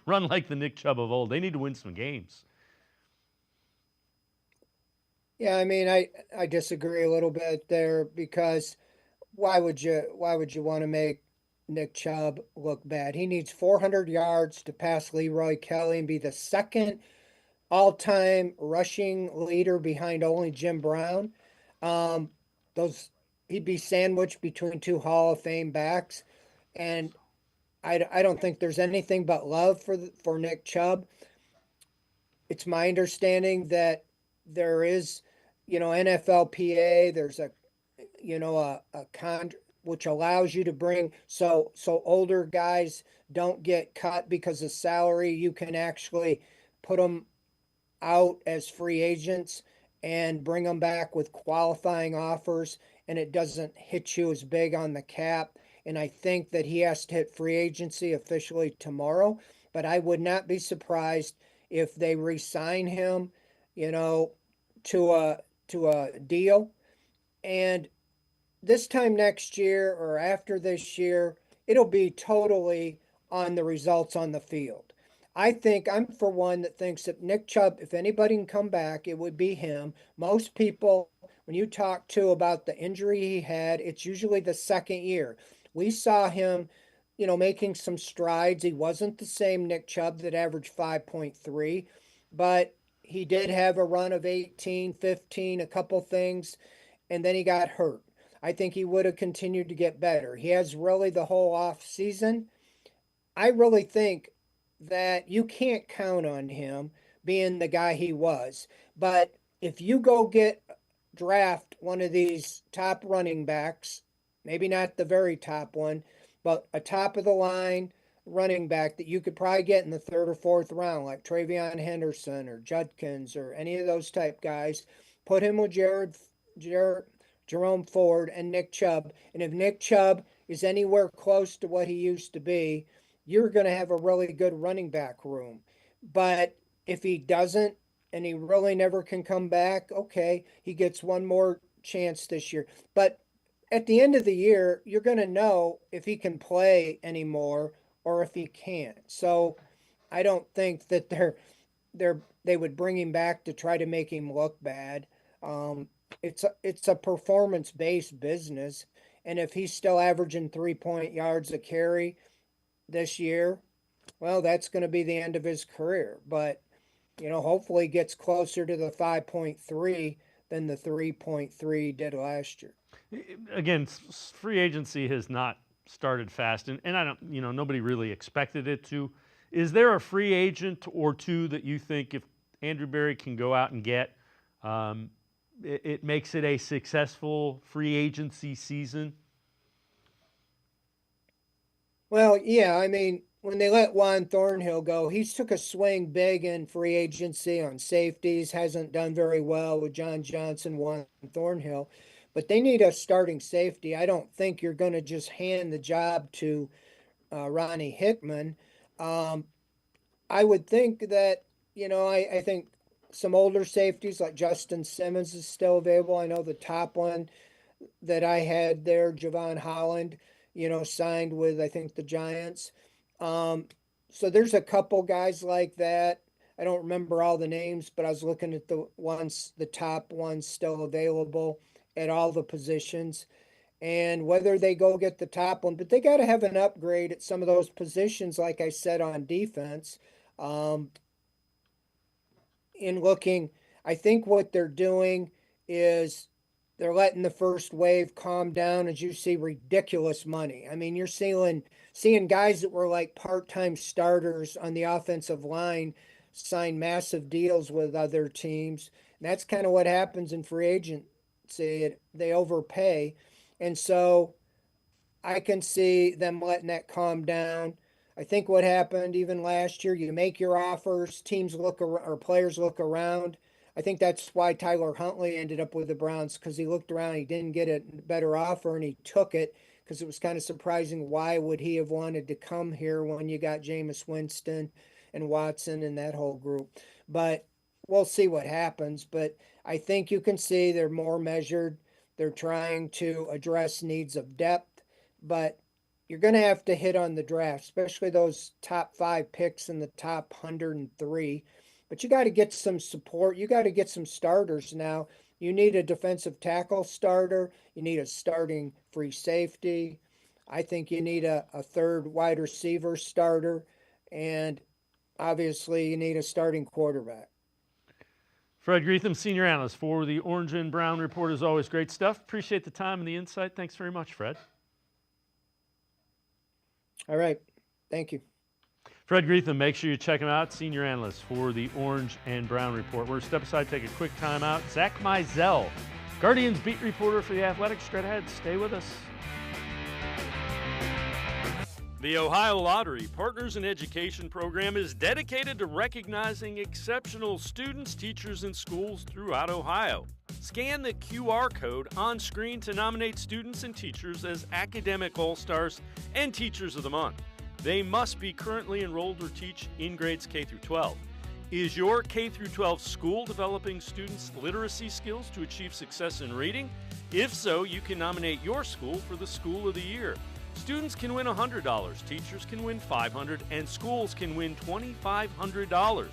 run like the Nick Chubb of old. They need to win some games. Yeah, I mean, I disagree a little bit there, because why would you want to make Nick Chubb look bad? He needs 400 yards to pass Leroy Kelly and be the second all-time rushing leader behind only Jim Brown. He'd be sandwiched between two Hall of Fame backs, and I don't think there's anything but love for Nick Chubb. It's my understanding that there is, NFLPA. There's a which allows you to bring so older guys don't get cut because of salary. You can actually put them out as free agents and bring them back with qualifying offers, and it doesn't hit you as big on the cap. And I think that he has to hit free agency officially tomorrow, but I would not be surprised if they re-sign him, to a deal. And this time next year or after this year, it'll be totally on the results on the field. I'm for one that thinks that Nick Chubb, if anybody can come back, it would be him. Most people, when you talk to about the injury he had, it's usually the second year. We saw him, making some strides. He wasn't the same Nick Chubb that averaged 5.3, but he did have a run of 18, 15, a couple things, and then he got hurt. I think he would have continued to get better. He has really the whole off season. I really think that you can't count on him being the guy he was. But if you go draft one of these top running backs, maybe not the very top one, but a top of the line running back that you could probably get in the third or fourth round, like Travion Henderson or Judkins or any of those type guys, put him with Jerome Ford and Nick Chubb. And if Nick Chubb is anywhere close to what he used to be, you're going to have a really good running back room. But if he doesn't, and he really never can come back, okay, he gets one more chance this year. But at the end of the year, you're going to know if he can play anymore or if he can't. So I don't think that they would bring him back to try to make him look bad. It's a performance-based business, and if he's still averaging 3 yards a carry this year, well, that's going to be the end of his career. But hopefully gets closer to the 5.3 than the 3.3 did last year. Again, free agency has not started fast, and I don't, nobody really expected it to. Is there a free agent or two that you think if Andrew Berry can go out and get, it makes it a successful free agency season? Well, yeah, I mean, when they let Juan Thornhill go, he's took a swing big in free agency on safeties, hasn't done very well with John Johnson, Juan Thornhill, but they need a starting safety. I don't think you're going to just hand the job to Ronnie Hickman. I would think that, I think some older safeties like Justin Simmons is still available. I know the top one that I had there, Javon Holland, signed with, I think, the Giants. So there's a couple guys like that. I don't remember all the names, but I was looking at the top ones still available at all the positions, and whether they go get the top one, but they got to have an upgrade at some of those positions, like I said, on defense. In looking, I think what they're doing is they're letting the first wave calm down as you see ridiculous money. I mean, you're seeing guys that were like part-time starters on the offensive line sign massive deals with other teams. And that's kind of what happens in free agency. They overpay. And so I can see them letting that calm down. I think what happened even last year, you make your offers, teams look or players look around. I think that's why Tyler Huntley ended up with the Browns, because he looked around, he didn't get a better offer, and he took it because it was kind of surprising. Why would he have wanted to come here when you got Jameis Winston and Watson and that whole group? But we'll see what happens. But I think you can see they're more measured. They're trying to address needs of depth, but you're going to have to hit on the draft, especially those top 5 picks in the top 103. But you got to get some support. You got to get some starters now. You need a defensive tackle starter. You need a starting free safety. I think you need a third wide receiver starter. And obviously you need a starting quarterback. Fred Greetham, senior analyst for the Orange and Brown Report. As always, great stuff. Appreciate the time and the insight. Thanks very much, Fred. All right. Thank you. Fred Greetham, make sure you check him out, senior analyst for the Orange and Brown Report. We're going to step aside, take a quick timeout. Zach Mizell, Guardians beat reporter for the Athletic. Straight ahead, stay with us. The Ohio Lottery Partners in Education program is dedicated to recognizing exceptional students, teachers, and schools throughout Ohio. Scan the QR code on screen to nominate students and teachers as Academic All-Stars and Teachers of the Month. They must be currently enrolled or teach in grades K through 12. Is your K through 12 school developing students' literacy skills to achieve success in reading? If so, you can nominate your school for the School of the Year. Students can win $100, teachers can win $500, and schools can win $2,500.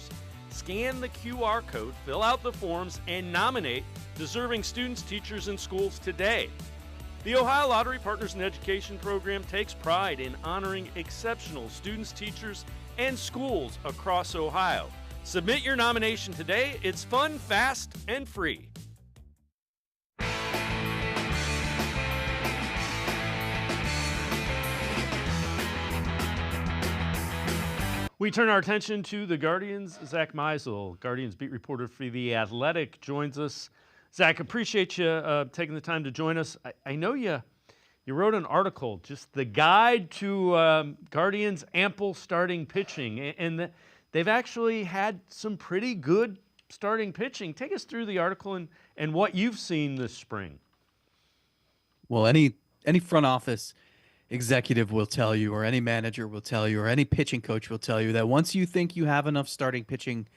Scan the QR code, fill out the forms, and nominate deserving students, teachers, and schools today. The Ohio Lottery Partners in Education program takes pride in honoring exceptional students, teachers, and schools across Ohio. Submit your nomination today. It's fun, fast, and free. We turn our attention to the Guardians. Zach Mizell, Guardians beat reporter for The Athletic, joins us. Zach, appreciate you taking the time to join us. I know you wrote an article, just the guide to Guardians' ample starting pitching, and they've actually had some pretty good starting pitching. Take us through the article and what you've seen this spring. Well, any front office executive will tell you, or any manager will tell you, or any pitching coach will tell you that once you think you have enough starting pitching,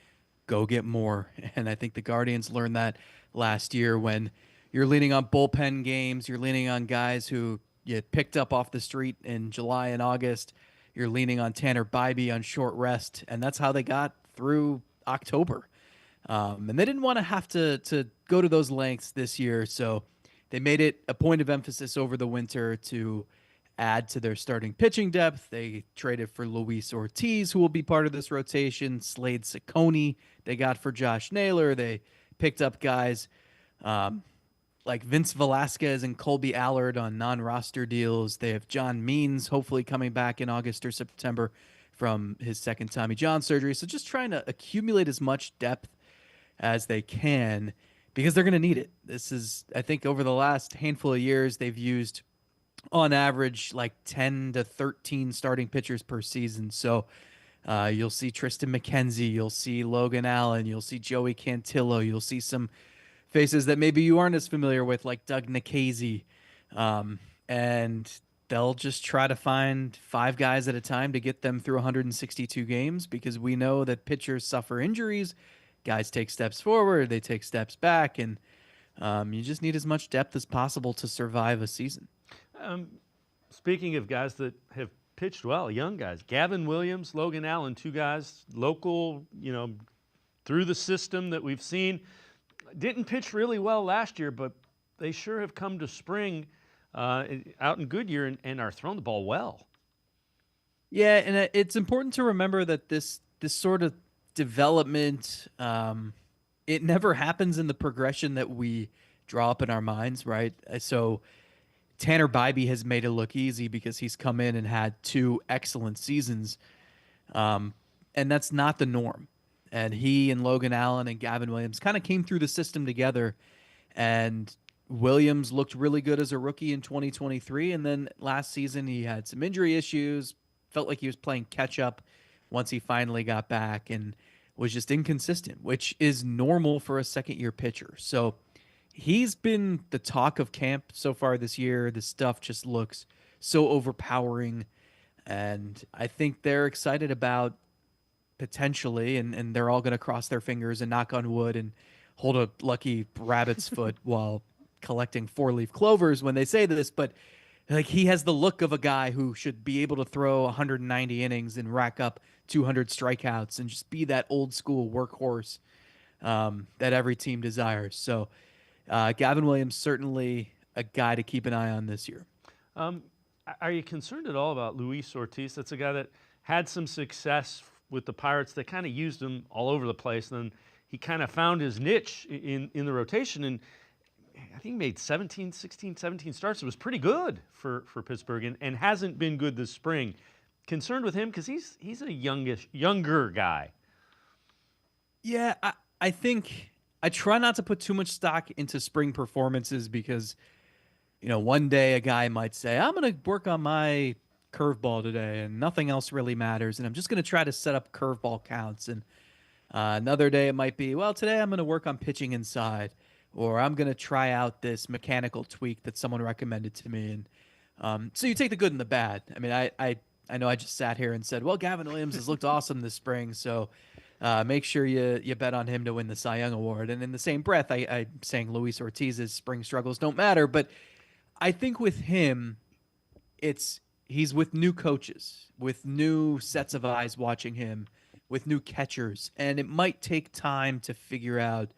go get more. And I think the Guardians learned that last year when you're leaning on bullpen games, you're leaning on guys who you picked up off the street in July and August, you're leaning on Tanner Bybee on short rest, and that's how they got through October. And they didn't want to have to go to those lengths this year, so they made it a point of emphasis over the winter to add to their starting pitching depth. They traded for Luis Ortiz, who will be part of this rotation. Slade Ciccone they got for Josh Naylor. They picked up guys like Vince Velasquez and Colby Allard on non-roster deals. They have John Means hopefully coming back in August or September from his second Tommy John surgery. So just trying to accumulate as much depth as they can because they're going to need it. This is, I think, over the last handful of years, they've used on average like 10 to 13 starting pitchers per season. So you'll see Tristan McKenzie, you'll see Logan Allen, you'll see Joey Cantillo, you'll see some faces that maybe you aren't as familiar with, like Doug Nikhazy. And they'll just try to find 5 guys at a time to get them through 162 games, because we know that pitchers suffer injuries, guys take steps forward, they take steps back, and you just need as much depth as possible to survive a season. Speaking of guys that have pitched well, young guys, Gavin Williams, Logan Allen, 2 guys, local, through the system that we've seen. Didn't pitch really well last year, but they sure have come to spring out in Goodyear and are throwing the ball well. Yeah, and it's important to remember that this sort of development, it never happens in the progression that we draw up in our minds, right? So Tanner Bybee has made it look easy because he's come in and had 2 excellent seasons, and that's not the norm. And he and Logan Allen and Gavin Williams kind of came through the system together, and Williams looked really good as a rookie in 2023, and then last season he had some injury issues, felt like he was playing catch-up once he finally got back, and was just inconsistent, which is normal for a second-year pitcher. So he's been the talk of camp so far this year. The stuff just looks so overpowering, and I think they're excited about potentially, and they're all going to cross their fingers and knock on wood and hold a lucky rabbit's foot while collecting 4-leaf clovers when they say this, but like, he has the look of a guy who should be able to throw 190 innings and rack up 200 strikeouts and just be that old school workhorse that every team desires. So Gavin Williams, certainly a guy to keep an eye on this year. Are you concerned at all about Luis Ortiz? That's a guy that had some success with the Pirates. They kind of used him all over the place. Then he kind of found his niche in the rotation, and I think he made 17 starts. It was pretty good for Pittsburgh, and hasn't been good this spring. Concerned with him because he's a younger guy. Yeah, I think I try not to put too much stock into spring performances because, one day a guy might say, I'm going to work on my curveball today and nothing else really matters, and I'm just going to try to set up curveball counts. And another day it might be, well, today I'm going to work on pitching inside, or I'm going to try out this mechanical tweak that someone recommended to me. And so you take the good and the bad. I mean, I know I just sat here and said, well, Gavin Williams has looked awesome this spring, so make sure you bet on him to win the Cy Young Award. And in the same breath, I'm saying Luis Ortiz's spring struggles don't matter. But I think with him, he's with new coaches, with new sets of eyes watching him, with new catchers, and it might take time to figure out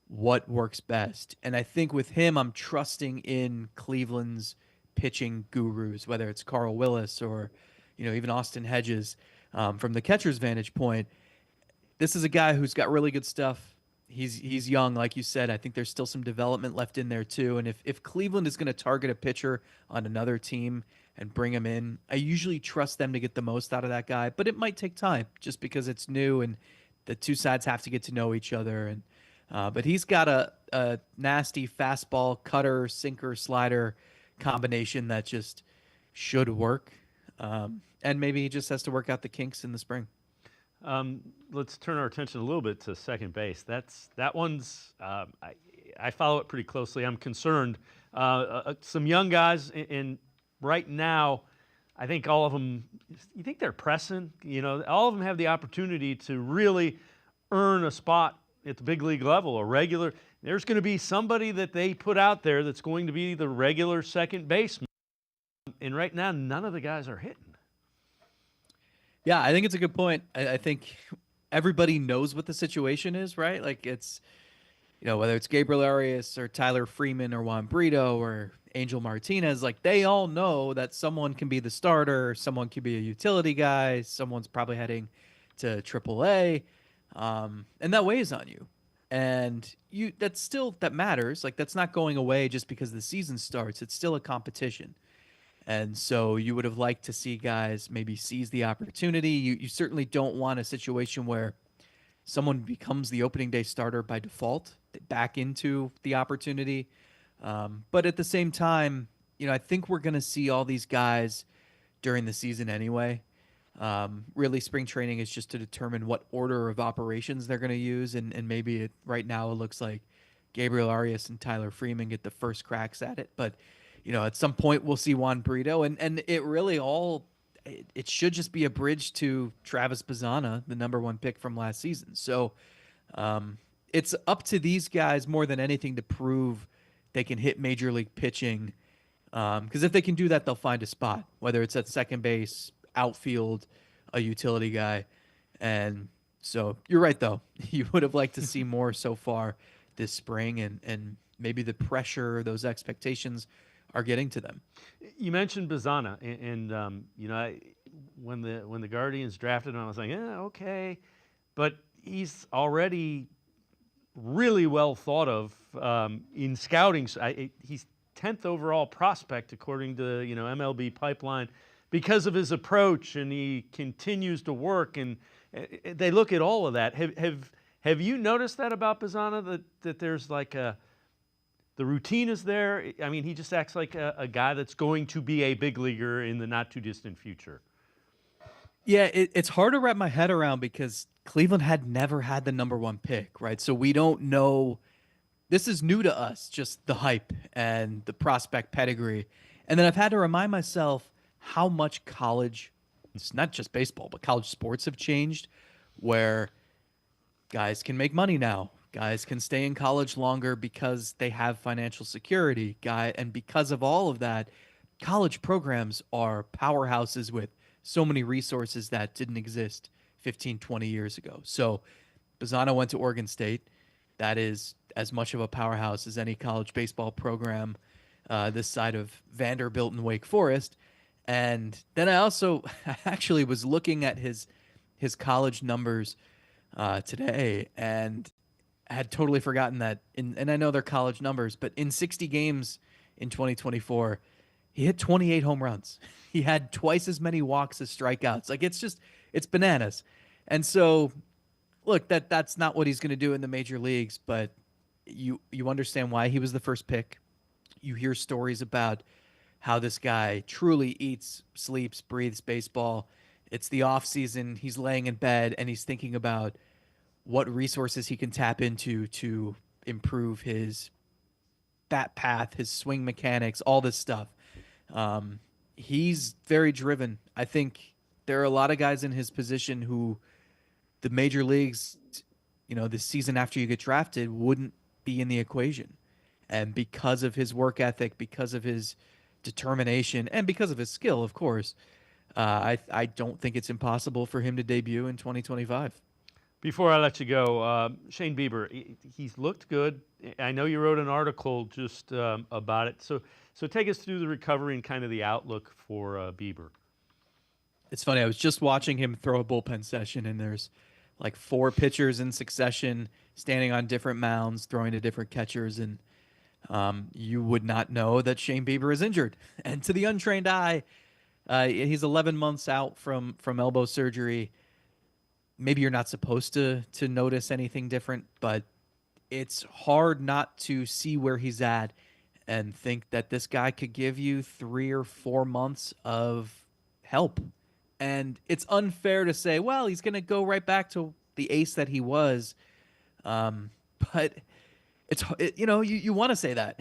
what works best. And I think with him, I'm trusting in Cleveland's pitching gurus, whether it's Carl Willis or even Austin Hedges, from the catcher's vantage point. This is a guy who's got really good stuff. He's young, like you said. I think there's still some development left in there too. And if Cleveland is going to target a pitcher on another team and bring him in, I usually trust them to get the most out of that guy. But it might take time just because it's new and the two sides have to get to know each other. And but he's got a nasty fastball, cutter, sinker, slider combination that just should work. And maybe he just has to work out the kinks in the spring. Let's turn our attention a little bit to second base. That one's I follow it pretty closely. I'm concerned. Some young guys, and right now, I think all of them. You think they're pressing? All of them have the opportunity to really earn a spot at the big league level, a regular. There's going to be somebody that they put out there that's going to be the regular second baseman. And right now, none of the guys are hitting. Yeah, I think it's a good point. I think everybody knows what the situation is, right? Like it's, whether it's Gabriel Arias or Tyler Freeman or Juan Brito or Angel Martinez, like they all know that someone can be the starter, someone can be a utility guy, someone's probably heading to AAA, and that weighs on you. And that matters. Like that's not going away just because the season starts. It's still a competition. And so you would have liked to see guys maybe seize the opportunity. You certainly don't want a situation where someone becomes the opening day starter by default. They back into the opportunity. But at the same time, I think we're going to see all these guys during the season anyway. Really, spring training is just to determine what order of operations they're going to use, and maybe right now it looks like Gabriel Arias and Tyler Freeman get the first cracks at it. But at some point we'll see Juan Brito, and it really it should just be a bridge to Travis Bazzana, the number 1 pick from last season. So it's up to these guys more than anything to prove they can hit major league pitching. Because if they can do that, they'll find a spot, whether it's at second base, outfield, a utility guy. And so you're right, though. You would have liked to see more so far this spring, and maybe the pressure, those expectations are getting to them. You mentioned Bazzana, and when the Guardians drafted him, I was like, okay. But he's already really well thought of in scouting. He's 10th overall prospect according to MLB Pipeline because of his approach, and he continues to work, and they look at all of that. Have you noticed that about Bazzana, that there's like the routine is there? I mean, he just acts like a guy that's going to be a big leaguer in the not too distant future. Yeah, it's hard to wrap my head around because Cleveland had never had the number 1 pick, right? So we don't know. This is new to us, just the hype and the prospect pedigree. And then I've had to remind myself how much college, it's not just baseball, but college sports have changed, where guys can make money now. Guys can stay in college longer because they have financial security. And because of all of that, college programs are powerhouses with so many resources that didn't exist 15, 20 years ago. So Bazzana went to Oregon State. That is as much of a powerhouse as any college baseball program this side of Vanderbilt and Wake Forest. And then I also actually was looking at his college numbers today, and had totally forgotten that. And I know they're college numbers, but in 60 games in 2024, he hit 28 home runs. He had twice as many walks as strikeouts. Like, it's bananas. And so, look, that's not what he's going to do in the major leagues, but you understand why he was the first pick. You hear stories about how this guy truly eats, sleeps, breathes baseball. It's the offseason. He's laying in bed, and he's thinking about what resources he can tap into to improve his bat path, his swing mechanics, all this stuff. He's very driven. I think there are a lot of guys in his position who the major leagues, this season after you get drafted, wouldn't be in the equation. And because of his work ethic, because of his determination, and because of his skill, of course, I don't think it's impossible for him to debut in 2025. Before I let you go, Shane Bieber, he's looked good. I know you wrote an article just about it. So take us through the recovery and kind of the outlook for Bieber. It's funny. I was just watching him throw a bullpen session, and there's like 4 pitchers in succession standing on different mounds, throwing to different catchers, and you would not know that Shane Bieber is injured. And to the untrained eye, he's 11 months out from elbow surgery. Maybe you're not supposed to notice anything different, but it's hard not to see where he's at and think that this guy could give you 3 or 4 months of help. And it's unfair to say, well, he's going to go right back to the ace that he was. But you want to say that.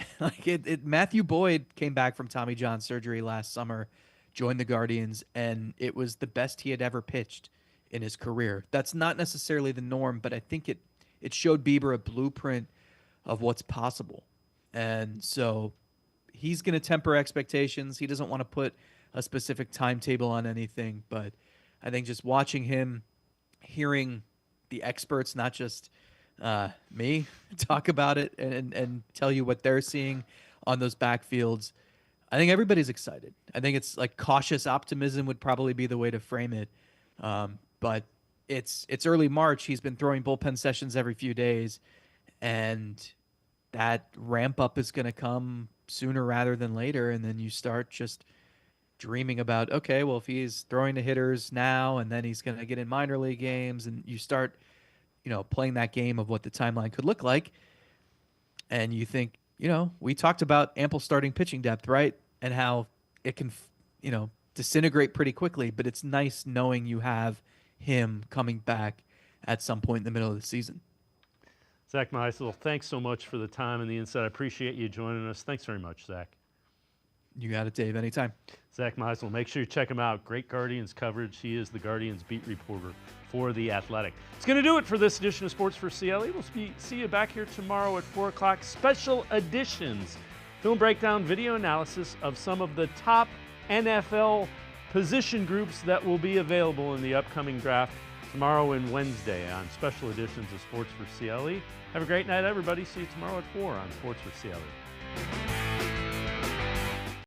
Matthew Boyd came back from Tommy John surgery last summer, joined the Guardians, and it was the best he had ever pitched in his career. That's not necessarily the norm, but I think it showed Bieber a blueprint of what's possible. And so he's going to temper expectations. He doesn't want to put a specific timetable on anything, but I think just watching him, hearing the experts, not just me, talk about it and tell you what they're seeing on those backfields, I think everybody's excited. I think it's like cautious optimism would probably be the way to frame it. But it's early March. He's been throwing bullpen sessions every few days, and that ramp up is going to come sooner rather than later. And then you start just dreaming about, okay, well, if he's throwing to hitters now, and then he's going to get in minor league games, and you start, playing that game of what the timeline could look like. And you think, we talked about ample starting pitching depth, right? and how it can, disintegrate pretty quickly. But it's nice knowing you have him coming back at some point in the middle of the season. Zach Meisel, thanks so much for the time and the insight. I appreciate you joining us. Thanks very much, Zach. You got it, Dave. Anytime. Zach Meisel, make sure you check him out. Great Guardians coverage. He is the Guardians beat reporter for The Athletic. It's going to do it for this edition of Sports for CLE. We'll see you back here tomorrow at 4 o'clock. Special editions, film breakdown, video analysis of some of the top NFL position groups that will be available in the upcoming draft tomorrow and Wednesday on special editions of Sports for CLE. Have a great night, everybody. See you tomorrow at 4 on Sports for CLE.